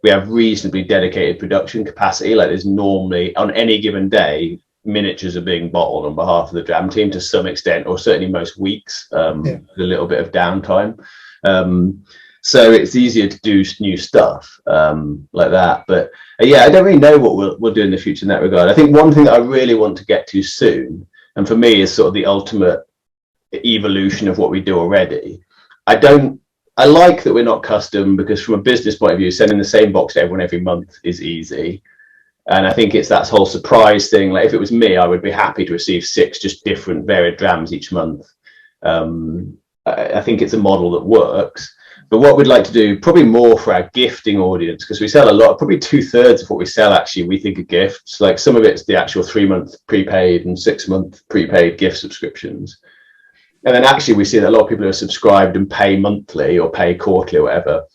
Speaker 2: We have reasonably dedicated production capacity. Like there's normally on any given day, miniatures are being bottled on behalf of the Dram team to some extent, or certainly most weeks, with a little bit of downtime. So it's easier to do new stuff like that. But yeah, I don't really know what we'll do in the future in that regard. I think one thing that I really want to get to soon, and for me is sort of the ultimate evolution of what we do already. I like that we're not custom, because from a business point of view, sending the same box to everyone every month is easy. And I think it's that whole surprise thing. Like if it was me, I would be happy to receive 6 just different varied drams each month. I think it's a model that works. But what we'd like to do, probably more for our gifting audience, because we sell a lot, probably 2/3 of what we sell actually we think are gifts. Like some of it's the actual 3-month prepaid and 6-month prepaid gift subscriptions. And then actually we see that a lot of people who are subscribed and pay monthly or pay quarterly or whatever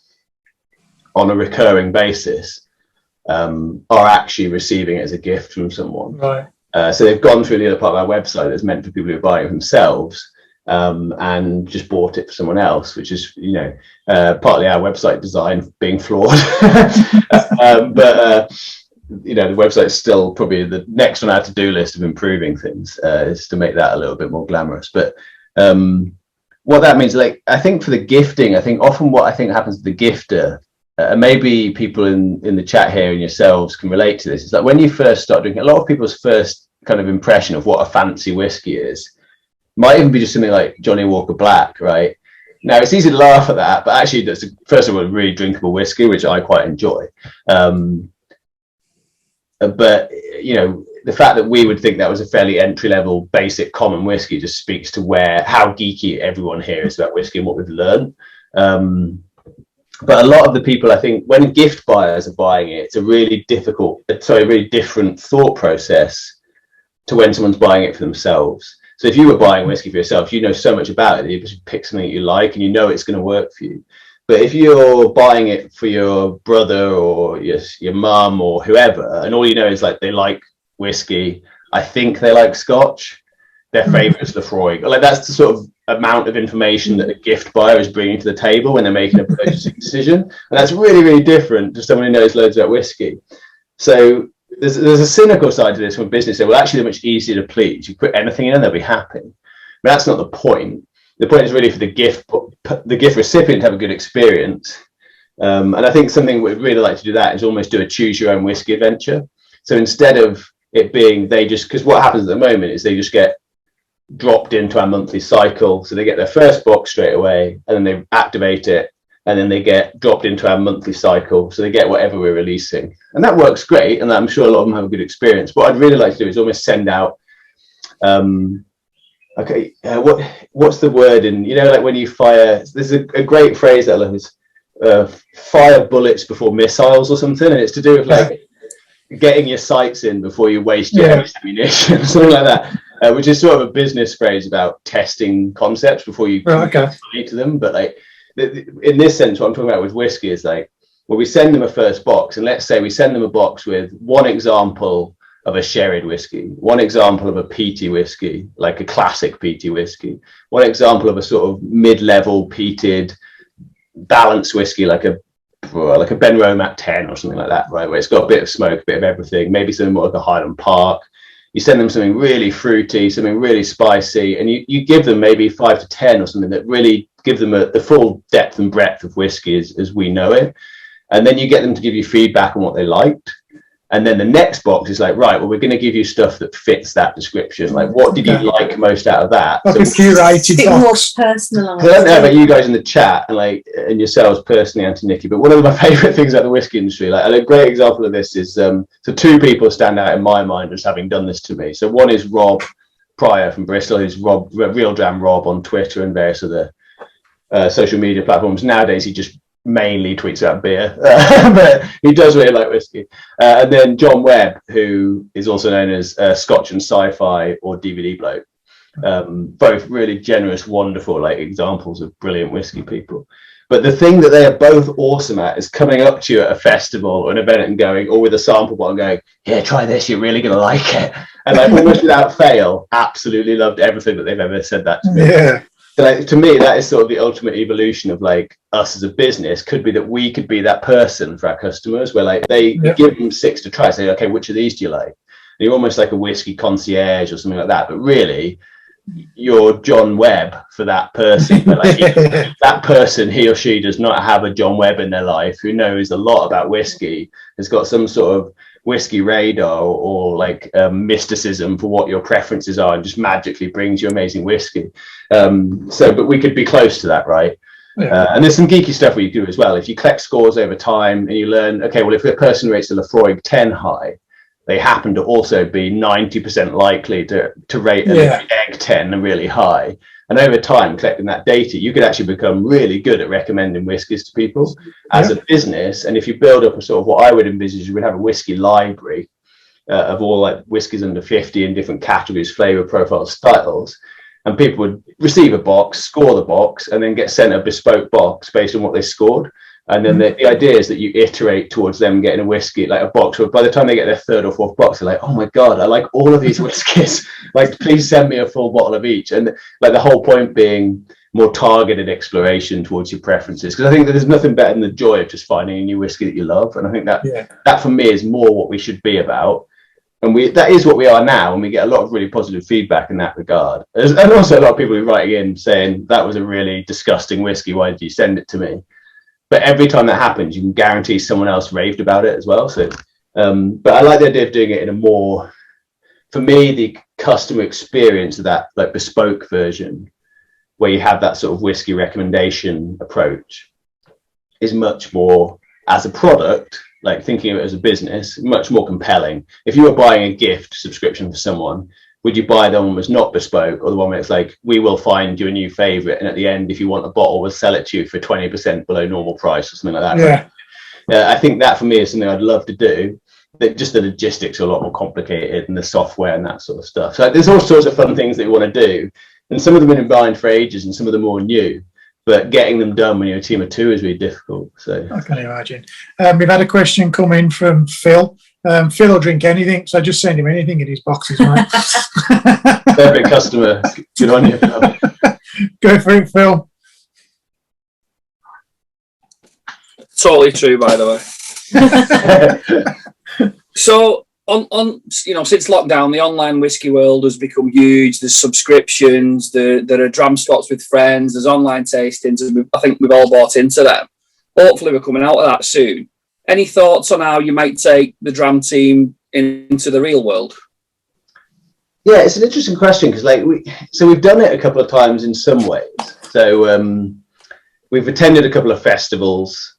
Speaker 2: on a recurring basis are actually receiving it as a gift from someone.
Speaker 1: Right.
Speaker 2: So they've gone through the other part of our website that's meant for people who are buying it themselves and just bought it for someone else, which is, partly our website design being flawed. But the website's still probably the next on our to-do list of improving things, is to make that a little bit more glamorous. But what that means, like, I think for the gifting, I think often what I think happens to the gifter, maybe people in the chat here and yourselves can relate to this. It's like when you first start drinking, a lot of people's first kind of impression of what a fancy whiskey is might even be just something like Johnny Walker Black, right? Now it's easy to laugh at that, but actually that's first of all a really drinkable whiskey, which I quite enjoy. But the fact that we would think that was a fairly entry-level, basic, common whiskey just speaks to how geeky everyone here is about whiskey and what we've learned. But a lot of the people, I think, when gift buyers are buying it, it's a really different thought process to when someone's buying it for themselves. So if you were buying whiskey for yourself, you know so much about it, you just pick something you like and you know it's going to work for you. But if you're buying it for your brother or your mum or whoever, and all you know is like they like whiskey, I think they like Scotch, their favourite is Lefroy. Like that's the sort of amount of information that a gift buyer is bringing to the table when they're making a purchasing decision, and that's really, really different to someone who knows loads about whiskey. So there's a cynical side to this from business. Well, actually, they're much easier to please. You put anything in and they'll be happy. But that's not the point. The point is really for the gift recipient to have a good experience. And I think something we'd really like to do that is almost do a choose your own whiskey adventure. So instead of it being because what happens at the moment is they just get dropped into our monthly cycle. So they get their first box straight away and then they activate it and then they get dropped into our monthly cycle. So they get whatever we're releasing. And that works great. And I'm sure a lot of them have a good experience. What I'd really like to do is almost send out, what's the word in, like when you fire, there's a great phrase that I love is fire bullets before missiles or something. And it's to do with like getting your sights in before you waste your ammunition, something like that, which is sort of a business phrase about testing concepts before you to them. But like in this sense, what I'm talking about with whiskey is like, well, we send them a first box, and let's say we send them a box with one example of a sherried whiskey, one example of a peaty whiskey, like a classic peaty whiskey, one example of a sort of mid-level peated balanced whiskey, like a Benromat 10 or something like that, right, where it's got a bit of smoke, a bit of everything, maybe something more like a Highland Park. You send them something really fruity, something really spicy, and you give them maybe 5 to 10 or something that really give them the full depth and breadth of whiskey as we know it. And then you get them to give you feedback on what they liked. And then the next box is like, right, well, we're going to give you stuff that fits that description. Like, what did you like most out of that?
Speaker 1: Like a curated box.
Speaker 3: More personalised.
Speaker 2: I don't know about you guys in the chat and yourselves personally, Auntie Nikki, but one of my favourite things about the whiskey industry, and a great example of this is, so 2 people stand out in my mind as having done this to me. So one is Rob Pryor from Bristol, who's Real Dram Rob on Twitter and various other social media platforms. Nowadays, he just mainly tweets about beer, but he does really like whiskey. And then John Webb, who is also known as Scotch and Sci-Fi or DVD Bloke, Both really generous, wonderful, like examples of brilliant whiskey people. But the thing that they are both awesome at is coming up to you at a festival or an event and going, or with a sample bottle and going, "Here, try this, you're really going to like it." And like almost without fail, absolutely loved everything that they've ever said that to me.
Speaker 1: Yeah.
Speaker 2: So like, to me, that is sort of the ultimate evolution of like us as a business. Could be that we could be that person for our customers where like they give them 6 to try, say, okay, which of these do you like? And you're almost like a whiskey concierge or something like that. But really, you're John Webb for that person. Like, that person, he or she does not have a John Webb in their life who knows a lot about whiskey, has got some sort of whiskey radar or like mysticism for what your preferences are and just magically brings you amazing whiskey. But we could be close to that, right? And there's some geeky stuff we do as well. If you collect scores over time and you learn, okay, well, if a person rates a Lafroig 10 high, they happen to also be 90% likely to rate an egg 10 really high. And over time, collecting that data, you could actually become really good at recommending whiskies to people as a business. And if you build up a sort of what I would envisage, you would have a whiskey library of all like whiskies under 50 in different categories, flavor profiles, styles. And people would receive a box, score the box, and then get sent a bespoke box based on what they scored. And then the idea is that you iterate towards them getting a whiskey, like a box, where by the time they get their 3rd or 4th box, they're like, "Oh my God, I like all of these whiskies. Like, please send me a full bottle of each." And like the whole point being more targeted exploration towards your preferences. Because I think that there's nothing better than the joy of just finding a new whiskey that you love. And I think that for me is more what we should be about. And that is what we are now. And we get a lot of really positive feedback in that regard. And also a lot of people who are writing in saying, "That was a really disgusting whiskey. Why did you send it to me?" But every time that happens, you can guarantee someone else raved about it as well. So, but I like the idea of doing it in a more, for me, the customer experience of that like bespoke version, where you have that sort of whiskey recommendation approach, is much more as a product, like thinking of it as a business, much more compelling. If you were buying a gift subscription for someone, would you buy the one that's not bespoke, or the one where it's like, "We will find you a new favorite, and at the end, if you want a bottle, we'll sell it to you for 20% below normal price," or something like that? I think that for me is something I'd love to do. That just the logistics are a lot more complicated, and the software and that sort of stuff. So there's all sorts of fun things that we want to do, and some of them have been in mind for ages, and some of them more new. But getting them done when you're a team of 2 is really difficult. So
Speaker 1: I can imagine. We've had a question come in from Phil. Phil will drink anything, so just send him anything in his boxes, mate.
Speaker 2: Perfect customer. Good on you.
Speaker 1: Go for it, Phil.
Speaker 4: Totally true, by the way. So on since lockdown, the online whiskey world has become huge. There's subscriptions, there are dram spots with friends, there's online tastings, and I think we've all bought into them. Hopefully we're coming out of that soon. Any thoughts on how you might take the Dram team into the real world?
Speaker 2: Yeah, it's an interesting question because we've done it a couple of times in some ways. So we've attended a couple of festivals.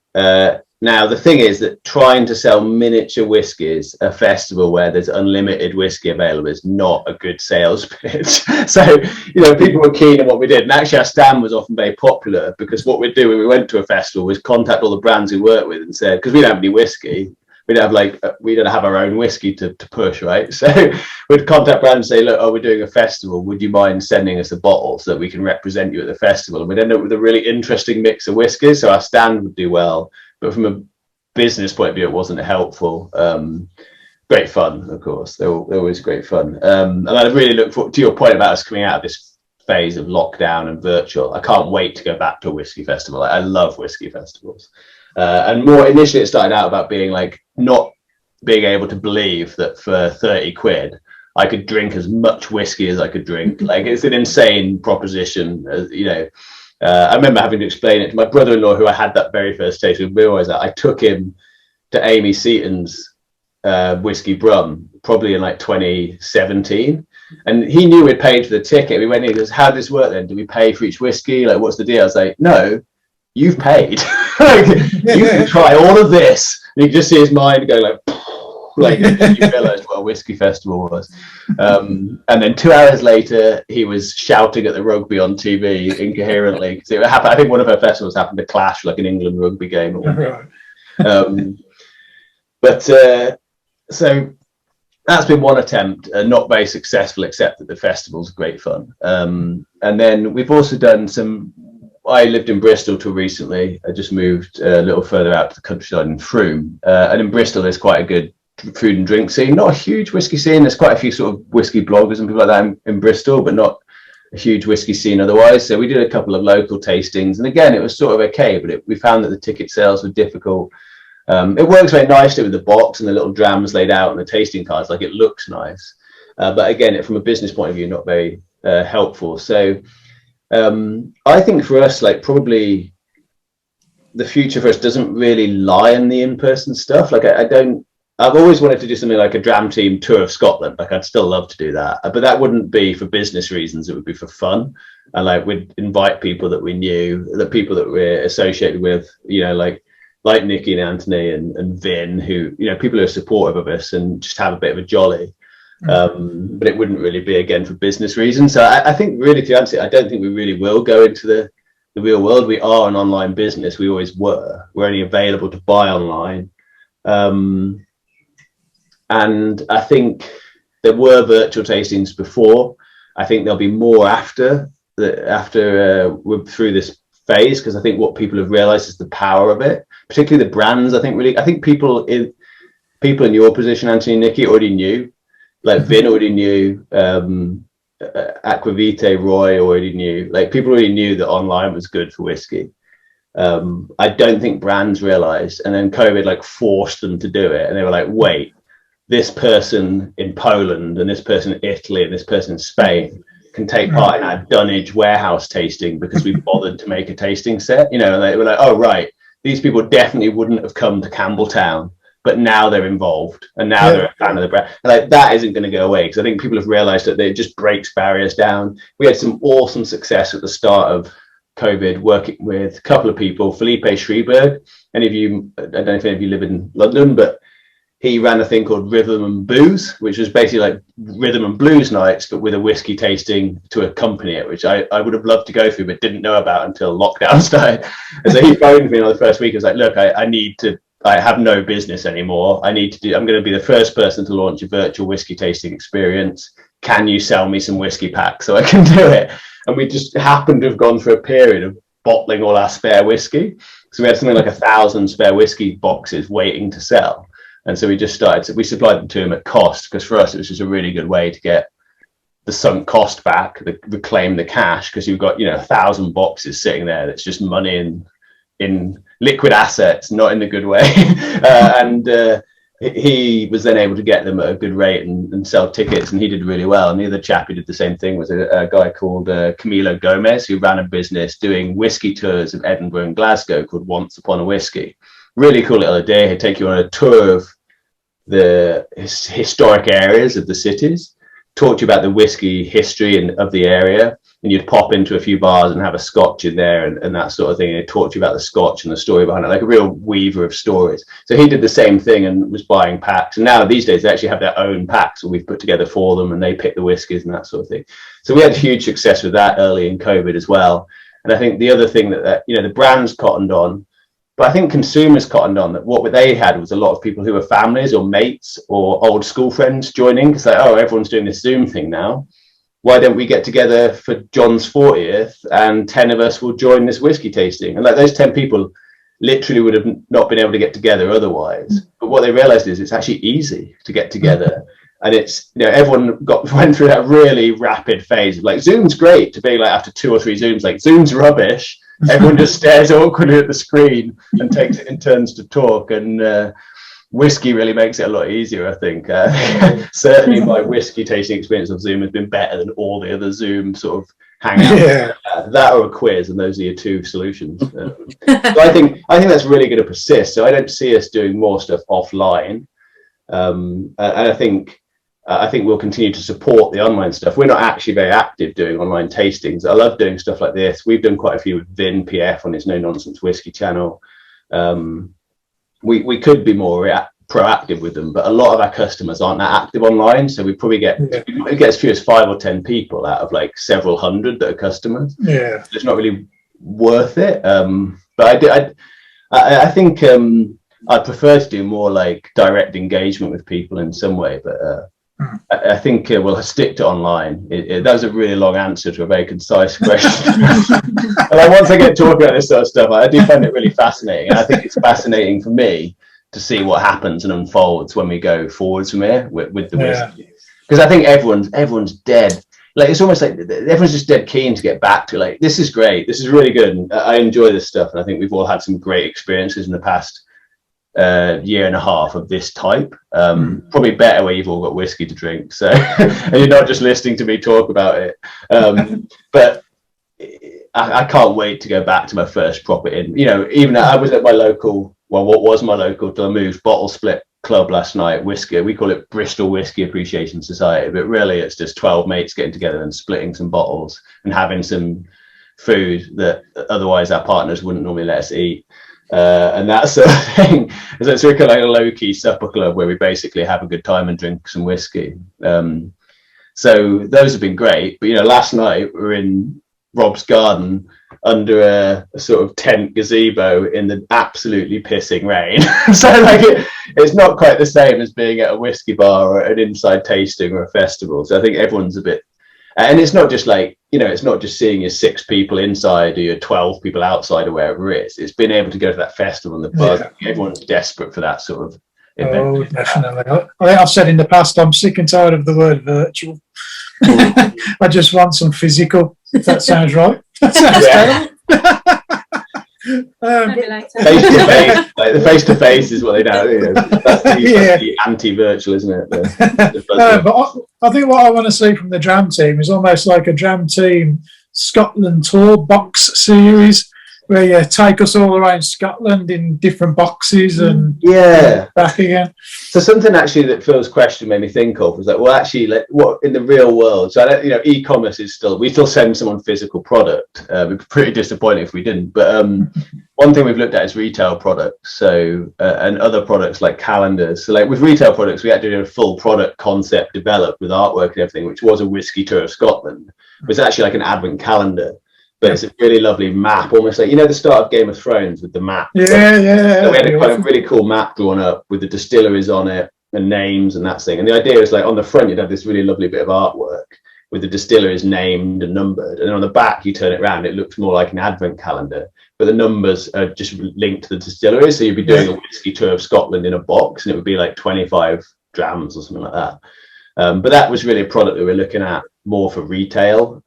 Speaker 2: Now, the thing is that trying to sell miniature whiskies at a festival where there's unlimited whiskey available is not a good sales pitch. So, people were keen on what we did. And actually, our stand was often very popular because what we'd do when we went to a festival was contact all the brands we worked with and said, because we don't have any whiskey, we don't have our own whiskey to push, right? So we'd contact brands and say, "Look, we're doing a festival. Would you mind sending us a bottle so that we can represent you at the festival?" And we'd end up with a really interesting mix of whiskies. So our stand would do well. But from a business point of view, it wasn't helpful. Great fun, of course. They're always great fun. And I really look forward to your point about us coming out of this phase of lockdown and virtual. I can't wait to go back to a whiskey festival. I love whiskey festivals. And more initially, it started out about being like not being able to believe that for 30 quid, I could drink as much whiskey as I could drink. Like, it's an insane proposition, I remember having to explain it to my brother-in-law, who I had that very first taste with. I took him to Amy Seaton's whiskey Brum, probably in like 2017, and he knew we'd paid for the ticket. We went in, he goes, "How does this work then? Do we pay for each whiskey? Like, what's the deal?" I was like, "No, you've paid. You can try all of this." And you can just see his mind going like you realised what a whiskey festival was. And then 2 hours later, he was shouting at the rugby on TV incoherently. Because it happened, I think one of her festivals happened to clash like an England rugby game. So that's been one attempt, not very successful, except that the festival's great fun. And then we've also done some. I lived in Bristol till recently. I just moved a little further out to the countryside in Frome, and in Bristol there's quite a good food and drink scene. Not a huge whiskey scene. There's quite a few sort of whiskey bloggers and people like that in Bristol, but not a huge whiskey scene otherwise. So we did a couple of local tastings, and again it was sort of okay, but we found that the ticket sales were difficult. It works very nicely with the box and the little drams laid out and the tasting cards, like it looks nice, but again, from a business point of view, not very helpful. So I think for us, like, probably the future for us doesn't really lie in the in-person stuff. Like I've always wanted to do something like a Dram team tour of Scotland. Like, I'd still love to do that, but that wouldn't be for business reasons. It would be for fun. And like, we'd invite people that we knew, the people that we're associated with, you know, like Nikki and Anthony and Vin, who, you know, people who are supportive of us, and just have a bit of a jolly. But it wouldn't really be, again, for business reasons. So I think, really, to answer it, I don't think we really will go into the real world. We are an online business. We always were. We're only available to buy online. And I think there were virtual tastings before. I think there'll be more after we're through this phase, because I think what people have realized is the power of it, particularly the brands. I think people in your position, Anthony and Nikki, already knew. Like, Vin already knew, Aquavite, Roy already knew. Like, people already knew that online was good for whiskey. I don't think brands realized, and then COVID like forced them to do it, and they were like, wait, this person in Poland and this person in Italy and this person in Spain can take part in our Dunwich warehouse tasting because we bothered to make a tasting set, you know. And they were like, oh right, these people definitely wouldn't have come to Campbelltown, but now they're involved, and now they're a fan of the brand. And like, that isn't going to go away, because I think people have realized that it just breaks barriers down. We had some awesome success at the start of COVID working with a couple of people. Felipe Schreberg, I don't know if any of you live in London, but he ran a thing called Rhythm and Booze, which was basically like rhythm and blues nights, but with a whiskey tasting to accompany it, which I would have loved to go through, but didn't know about until lockdown started. And so he phoned me on the first week. I was like, look, I have no business anymore. I'm going to be the first person to launch a virtual whiskey tasting experience. Can you sell me some whiskey packs so I can do it? And we just happened to have gone through a period of bottling all our spare whiskey. So we had something like 1,000 spare whiskey boxes waiting to sell. And so we supplied them to him at cost, because for us, it was just a really good way to get the sunk cost back, reclaim the cash, because you've got, 1,000 boxes sitting there. That's just money in liquid assets, not in a good way. He was then able to get them at a good rate and sell tickets, and he did really well. And the other chap who did the same thing was a guy called Camilo Gomez, who ran a business doing whiskey tours of Edinburgh and Glasgow called Once Upon a Whiskey. Really cool little idea. He'd take you on a tour of the historic areas of the cities, talk to you about the whiskey history of the area, and you'd pop into a few bars and have a scotch in there and that sort of thing, and he'd talk to you about the scotch and the story behind it, like a real weaver of stories. So he did the same thing and was buying packs, and now these days they actually have their own packs that we've put together for them, and they pick the whiskies and that sort of thing. So we had huge success with that early in COVID as well. And I think the other thing that the brands cottoned on, but I think consumers cottoned on, that what they had was a lot of people who were families or mates or old school friends joining, because everyone's doing this Zoom thing now. Why don't we get together for John's 40th and 10 of us will join this whiskey tasting? And like, those 10 people literally would have not been able to get together otherwise. But what they realized is it's actually easy to get together. And it's, everyone went through that really rapid phase of like, Zoom's great, to be like, after 2 or 3 Zooms, like, Zoom's rubbish. Everyone just stares awkwardly at the screen and takes it in turns to talk. And whiskey really makes it a lot easier, I think. Certainly my whiskey tasting experience of Zoom has been better than all the other Zoom sort of hangouts. That or a quiz, and those are your 2 solutions. So I think that's really going to persist. So I don't see us doing more stuff offline. And I think we'll continue to support the online stuff. We're not actually very active doing online tastings. I love doing stuff like this. We've done quite a few with Vin PF on his No Nonsense Whiskey channel. We could be more proactive with them, but a lot of our customers aren't that active online. So we probably get as few as 5 or 10 people out of like several hundred that are customers. Yeah, so it's not really worth it. But I think I'd prefer to do more like direct engagement with people in some way, but I think we'll stick to online. That was a really long answer to a very concise question. And like, once I get talking about this sort of stuff, I do find it really fascinating. And I think it's fascinating for me to see what happens and unfolds when we go forwards from here with the whiskey. Because I think everyone's dead. Like, it's almost like everyone's just dead keen to get back to, like, this is great, this is really good, and I enjoy this stuff, and I think we've all had some great experiences in the past year and a half of this type. Probably better where you've all got whiskey to drink, so and you're not just listening to me talk about it. But I can't wait to go back to my first proper even I was at my local, well, what was my local till I moved, bottle split club last night, whiskey. We call it Bristol Whiskey Appreciation Society, but really it's just 12 mates getting together and splitting some bottles and having some food that otherwise our partners wouldn't normally let us eat, and that sort of thing. So it's kind of like a low-key supper club where we basically have a good time and drink some whiskey. So those have been great, but last night we were in Rob's garden under a sort of tent gazebo in the absolutely pissing rain. So like it's not quite the same as being at a whiskey bar or an inside tasting or a festival. So I think everyone's a bit, and it's not just like, it's not just seeing your 6 people inside or your 12 people outside or wherever it is. It's being able to go to that festival and the buzz. Yeah. Everyone's desperate for that sort of event.
Speaker 1: Oh, definitely. I think I've said in the past, I'm sick and tired of the word virtual. I just want some physical, if that sounds right. That sounds terrible.
Speaker 2: Face to face, like the face to face is what they do. That's the anti-virtual, isn't it?
Speaker 1: But I think what I want to see from the Dram team is almost like a Dram team Scotland tour box series, where you take us all around Scotland in different boxes and back again.
Speaker 2: So something actually that Phil's question made me think of was like, well, actually, like, what in the real world? So I don't, e-commerce is we still send someone physical product. It'd be pretty disappointing if we didn't. But one thing we've looked at is retail products. So and other products like calendars. So like with retail products, we had to do a full product concept developed with artwork and everything, which was a whiskey tour of Scotland. It was actually like an advent calendar. But it's a really lovely map, almost like, the start of Game of Thrones with the map.
Speaker 1: Yeah.
Speaker 2: So we had a kind of really cool map drawn up with the distilleries on it and names and that thing. And the idea is like on the front, you'd have this really lovely bit of artwork with the distilleries named and numbered. And on the back, you turn it around, it looks more like an advent calendar. But the numbers are just linked to the distilleries. So you'd be doing a whiskey tour of Scotland in a box, and it would be like 25 drams or something like that. But that was really a product that we're looking at more for retail.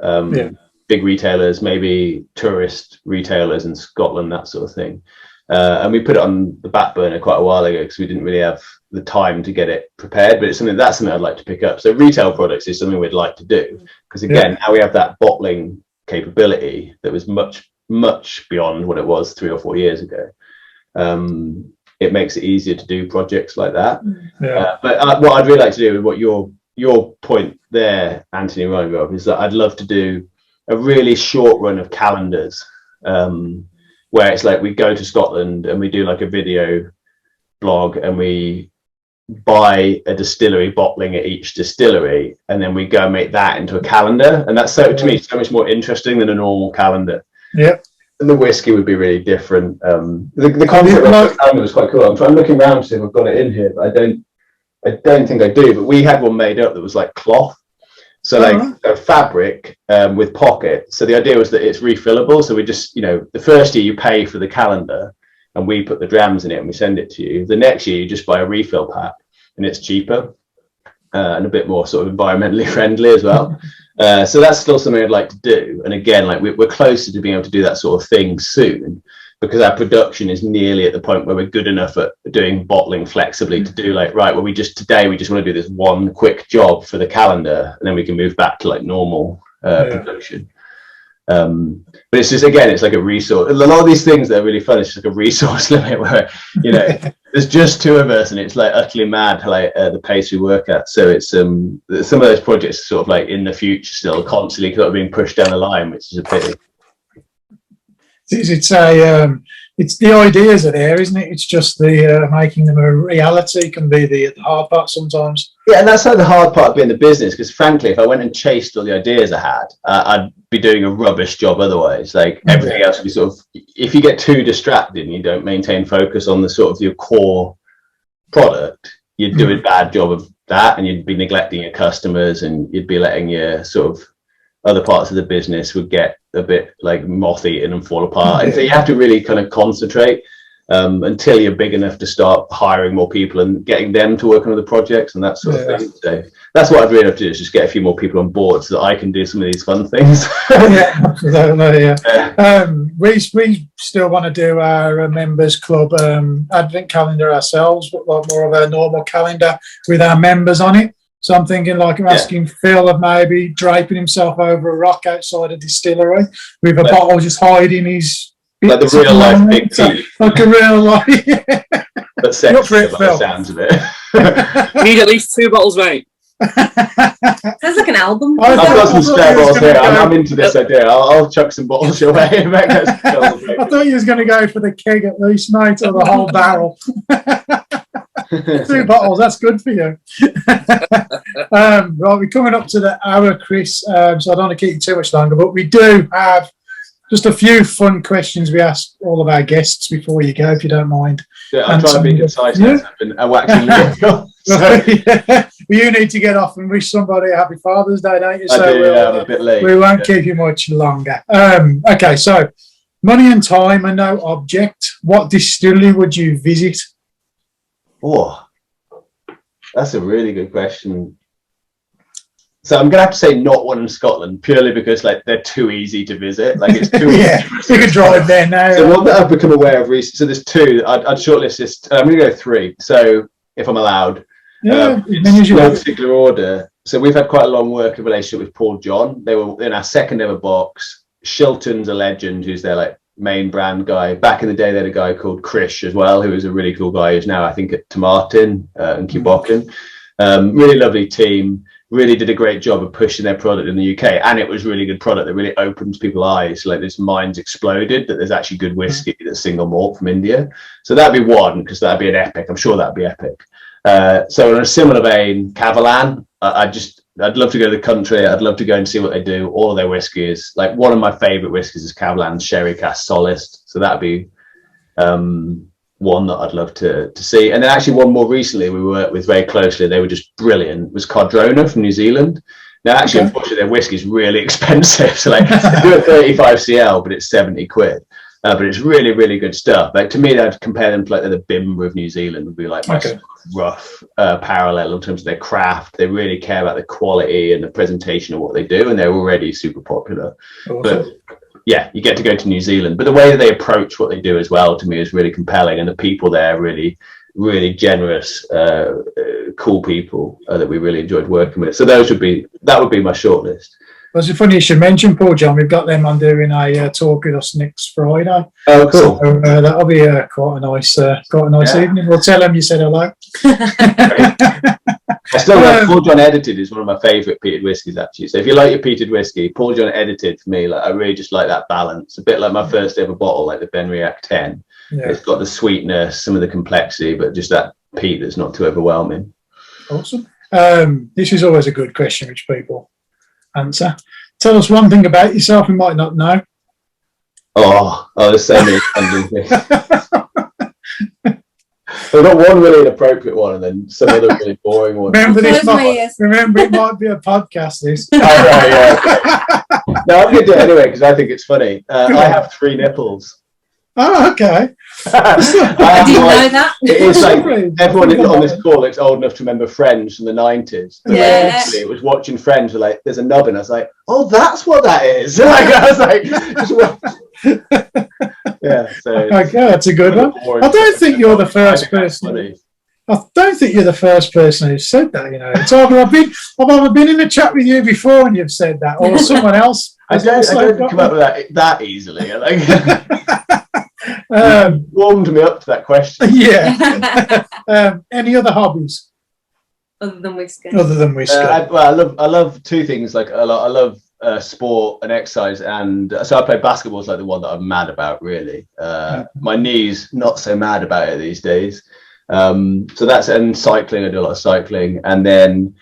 Speaker 2: Big retailers, maybe tourist retailers in Scotland, that sort of thing. And we put it on the back burner quite a while ago because we didn't really have the time to get it prepared, but it's something I'd like to pick up. So retail products is something we'd like to do because again, now we have that bottling capability that was much, much beyond what it was 3 or 4 years ago. It makes it easier to do projects like that. But what I'd really like to do, and what your point there, Anthony, reminded me of, is that I'd love to do a really short run of calendars where it's like we go to Scotland and we do like a video blog and we buy a distillery bottling at each distillery and then we go and make that into a calendar, and that's to me so much more interesting than a normal calendar. And the whiskey would be really different. The concept of the calendar was quite cool. I'm looking around to see if I've got it in here, but I don't think I do, but we had one made up that was like cloth. So like a fabric with pockets. So the idea was that it's refillable. So we just, the first year you pay for the calendar and we put the drams in it and we send it to you. The next year you just buy a refill pack and it's cheaper and a bit more sort of environmentally friendly as well. So that's still something I'd like to do. And again, like we're closer to being able to do that sort of thing soon, because our production is nearly at the point where we're good enough at doing bottling flexibly to do like, right, well, we just want to do this one quick job for the calendar and then we can move back to like normal production. But it's just, again, it's like a resource. A lot of these things that are really fun, it's just like a resource limit where, there's just 2 of us and it's like utterly mad, like the pace we work at. So it's some of those projects are sort of like in the future still constantly sort of being pushed down the line, which is a pity.
Speaker 1: It's the ideas are there, isn't it? It's just the making them a reality can be the hard part sometimes.
Speaker 2: Yeah, and that's like the hard part of being the business, because frankly, if I went and chased all the ideas I had, I'd be doing a rubbish job otherwise. Like everything else would be sort of, if you get too distracted and you don't maintain focus on the sort of your core product, you're doing a bad job of that, and you'd be neglecting your customers, and you'd be letting your sort of other parts of the business would get a bit like moth-eaten and fall apart. And so you have to really kind of concentrate until you're big enough to start hiring more people and getting them to work on other projects and that sort of thing. So that's what I'd really have to do, is just get a few more people on board so that I can do some of these fun things.
Speaker 1: Yeah, absolutely. Yeah. We still want to do our members club advent calendar ourselves, but like more of a normal calendar with our members on it. So I'm thinking, like, I'm asking Phil of maybe draping himself over a rock outside a distillery with a bottle just hiding his.
Speaker 2: Like the real life Big T.
Speaker 1: Like a real life, yeah.
Speaker 2: But sexy by the sounds of it.
Speaker 4: You need at least 2 bottles, mate.
Speaker 3: Sounds like an album.
Speaker 2: I've got some spare bottles here. I'm into this idea. I'll chuck some bottles your way.
Speaker 1: I thought you was going to go for the keg at least, mate, or the whole barrel. 2 bottles, that's good for you. Right, we're coming up to the hour, Chris, so I don't want to keep you too much longer, but we do have just a few fun questions we ask all of our guests before you go, if you don't mind.
Speaker 2: Yeah, I'll try and be concise and waxing lyrical.
Speaker 1: Yeah. You need to get off and wish somebody a happy Father's Day, don't you?
Speaker 2: I do, I'm a bit late.
Speaker 1: We won't keep you much longer. Okay, so money and time are no object. What distillery would you visit?
Speaker 2: Oh, that's a really good question. So I'm gonna have to say not one in Scotland, purely because like they're too easy to visit. Like it's too
Speaker 1: yeah,
Speaker 2: easy.
Speaker 1: you could drive there now.
Speaker 2: So one that I've become aware of recently. So there's 2. I'd shortlist this. I'm gonna go 3. So if I'm allowed,
Speaker 1: yeah,
Speaker 2: no particular order. So we've had quite a long working relationship with Paul John. They were in our second ever box. Shilton's a legend, who's their like main brand guy. Back in the day, they had a guy called Krish as well, who was a really cool guy. Who's now I think at Tomartin and Cubokin. Really lovely team. Really did a great job of pushing their product in the UK, and it was really good product that really opened people's eyes. Like this mind's exploded that there's actually good whiskey that's single malt from India. So that'd be one, because that'd be an epic. I'm sure that'd be epic. So in a similar vein, Cavalan. I'd love to go to the country. I'd love to go and see what they do. All of their whiskies. Like one of my favourite whiskies is Cavalan's Sherry Cask Solist. So that'd be one that I'd love to see. And then actually one more recently we worked with very closely, they were just brilliant, was Cardrona from New Zealand. Now actually, unfortunately, their whiskey is really expensive. So like they do a 35 CL, but it's 70 quid. But it's really, really good stuff. Like to me, I'd compare them to like the Bimber of New Zealand would be like my sort of rough parallel in terms of their craft. They really care about the quality and the presentation of what they do, and they're already super popular. Awesome. But yeah, you get to go to New Zealand, but the way that they approach what they do as well to me is really compelling, and the people there are really, really generous, cool people that we really enjoyed working with. So that would be my shortlist.
Speaker 1: Well, it's funny you should mention Paul John. We've got them on doing a talk with us next Friday.
Speaker 2: Oh, cool!
Speaker 1: So, that'll be quite a nice evening. We'll tell them you said hello.
Speaker 2: I still like Paul John Edited is one of my favourite peated whiskies actually. So if you like your peated whiskey, Paul John Edited for me, like I really just like that balance. A bit like my first ever bottle, like the Benriach 10. Yeah. It's got the sweetness, some of the complexity, but just that peat that's not too overwhelming.
Speaker 1: Awesome. This is always a good question which people answer. Tell us one thing about yourself we might not know.
Speaker 2: Oh, there's so many things. We've got one really inappropriate one and then some other really boring one.
Speaker 1: Remember, it might be a podcast, this.
Speaker 2: Oh, right, yeah. No, I'm going to do it anyway because I think it's funny. I have 3 nipples.
Speaker 1: Oh, okay.
Speaker 3: I didn't know that.
Speaker 2: It is like everyone on this call is old enough to remember Friends from the 90s.
Speaker 3: Yeah.
Speaker 2: It was watching Friends, like, there's a nubbin. I was like, oh, that's what that is. Like, I was like, yeah. So
Speaker 1: okay, that's a good one. I don't think you're the first person. I don't think you're the first person who said that. You know, it's either I've either been in a chat with you before and you've said that, or someone else.
Speaker 2: I don't come up with that easily. Like, warmed me up to that question.
Speaker 1: Yeah. Any other hobbies
Speaker 3: other than whiskey?
Speaker 2: I love 2 things. Like I love sport and exercise, and so I play basketball. Is like the one that I'm mad about. Really, my knees not so mad about it these days. So that's, and cycling. I do a lot of cycling, and then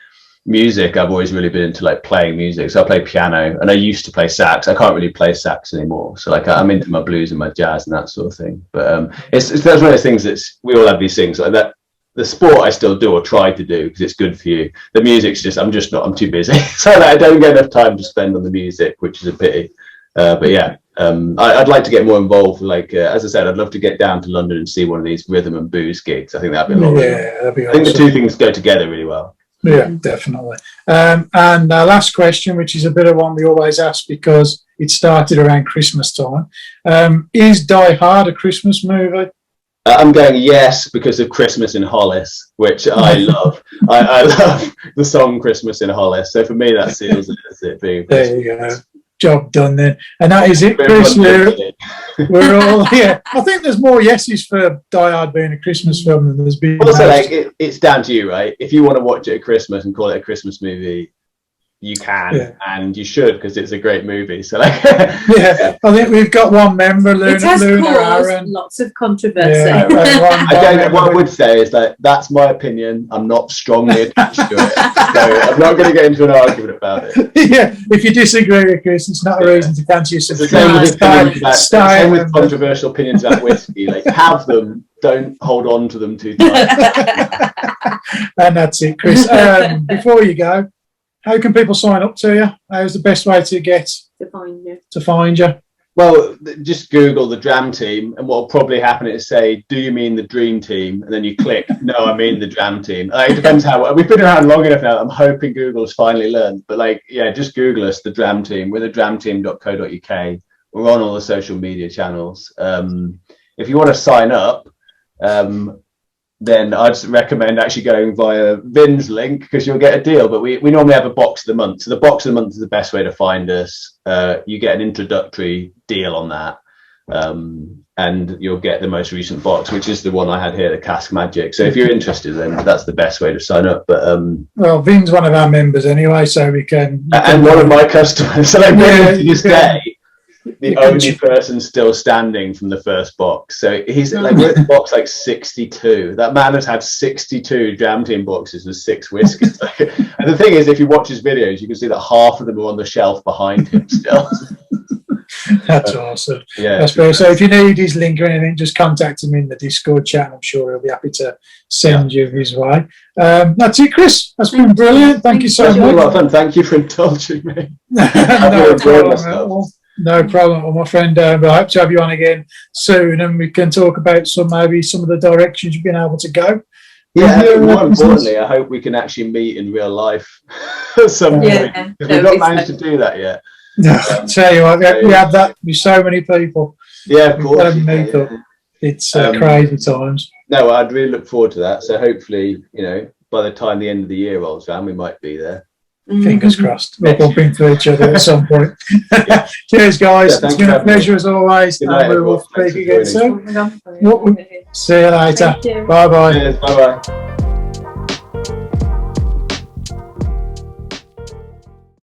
Speaker 2: music. I've always really been into like playing music. So I play piano, and I used to play sax. I can't really play sax anymore. So like I'm into my blues and my jazz and that sort of thing. But it's one of those things we all have these things like that. The sport I still do or try to do because it's good for you. The music's just I'm too busy, so I don't get enough time to spend on the music, which is a pity. But yeah, I'd like to get more involved. Like as I said, I'd love to get down to London and see one of these rhythm and booze gigs. I think that'd be a lot.
Speaker 1: That'd be
Speaker 2: I think
Speaker 1: awesome.
Speaker 2: the two things go together really well.
Speaker 1: Yeah, definitely. And our last question, which is a bit of one we always ask because it started around Christmas time. Is Die Hard a Christmas movie?
Speaker 2: I'm going yes because of Christmas in Hollis, which I love. I love the song Christmas in Hollis. So for me, that seals it as it being.
Speaker 1: There you go. Job done then. And that is it, Chris. We're all here. I think there's more yeses for Die Hard being a Christmas film than there's been.
Speaker 2: Also, like it's down to you, right? If you want to watch it at Christmas and call it a Christmas movie, you can and you should because it's a great movie. So, like,
Speaker 1: yeah, I think we've got one member,
Speaker 3: It has
Speaker 1: Luna
Speaker 3: caused
Speaker 1: Aaron.
Speaker 3: lots of controversy.
Speaker 1: Yeah,
Speaker 2: what I would say is that that's my opinion. I'm not strongly attached to it, so I'm not going to get into an argument about it.
Speaker 1: Yeah, if you disagree with Chris, it's not a reason to cancel your subscribe.
Speaker 2: Same with controversial opinions about whiskey. Like, have them, don't hold on to them too tight.
Speaker 1: And that's it, Chris. Before you go, how can people sign up to you? How's the best way to find you?
Speaker 2: Well, just Google the Dram team, and what will probably happen is say, "Do you mean the Dream Team?" And then you click, "No, I mean the Dram team." It depends how we've been around long enough now. I'm hoping Google's finally learned, but like, yeah, just Google us, the Dram team. We're the dramteam.co.uk. We're on all the social media channels. If you want to sign up, then I'd recommend actually going via Vin's link because you'll get a deal. But we normally have a box of the month. So the box of the month is the best way to find us. You get an introductory deal on that. And you'll get the most recent box, which is the one I had here, the Cask Magic. So if you're interested, then that's the best way to sign up. But
Speaker 1: well, Vin's one of our members anyway, so we can.
Speaker 2: And one of my customers. So like, to this day, the only person still standing from the first box. So he's like, we're at box like 62. That man has had 62 Dram Team boxes with 6 whiskies. And the thing is, if you watch his videos, you can see that half of them are on the shelf behind him still.
Speaker 1: That's awesome.
Speaker 2: Yeah,
Speaker 1: that's fair. So if you need his link or anything, just contact him in the Discord chat. I'm sure he'll be happy to send you his way. That's it, Chris. That's been brilliant. Thank you so much.
Speaker 2: It's been a lot of fun. Thank you for indulging me.
Speaker 1: No problem, well, my friend. I hope to have you on again soon, and we can talk about maybe some of the directions you've been able to go.
Speaker 2: Yeah, more importantly, I hope we can actually meet in real life at some point. We've not managed to do that yet.
Speaker 1: No, tell you what, we have that with so many people.
Speaker 2: Yeah, of course.
Speaker 1: It's crazy times.
Speaker 2: No, I'd really look forward to that. So hopefully, by the time the end of the year rolls around, we might be there.
Speaker 1: Fingers crossed. We'll bump into each other at some point. Cheers, guys. It's been a pleasure as always. And we will speak again soon. See you later. Bye bye.
Speaker 2: Bye bye.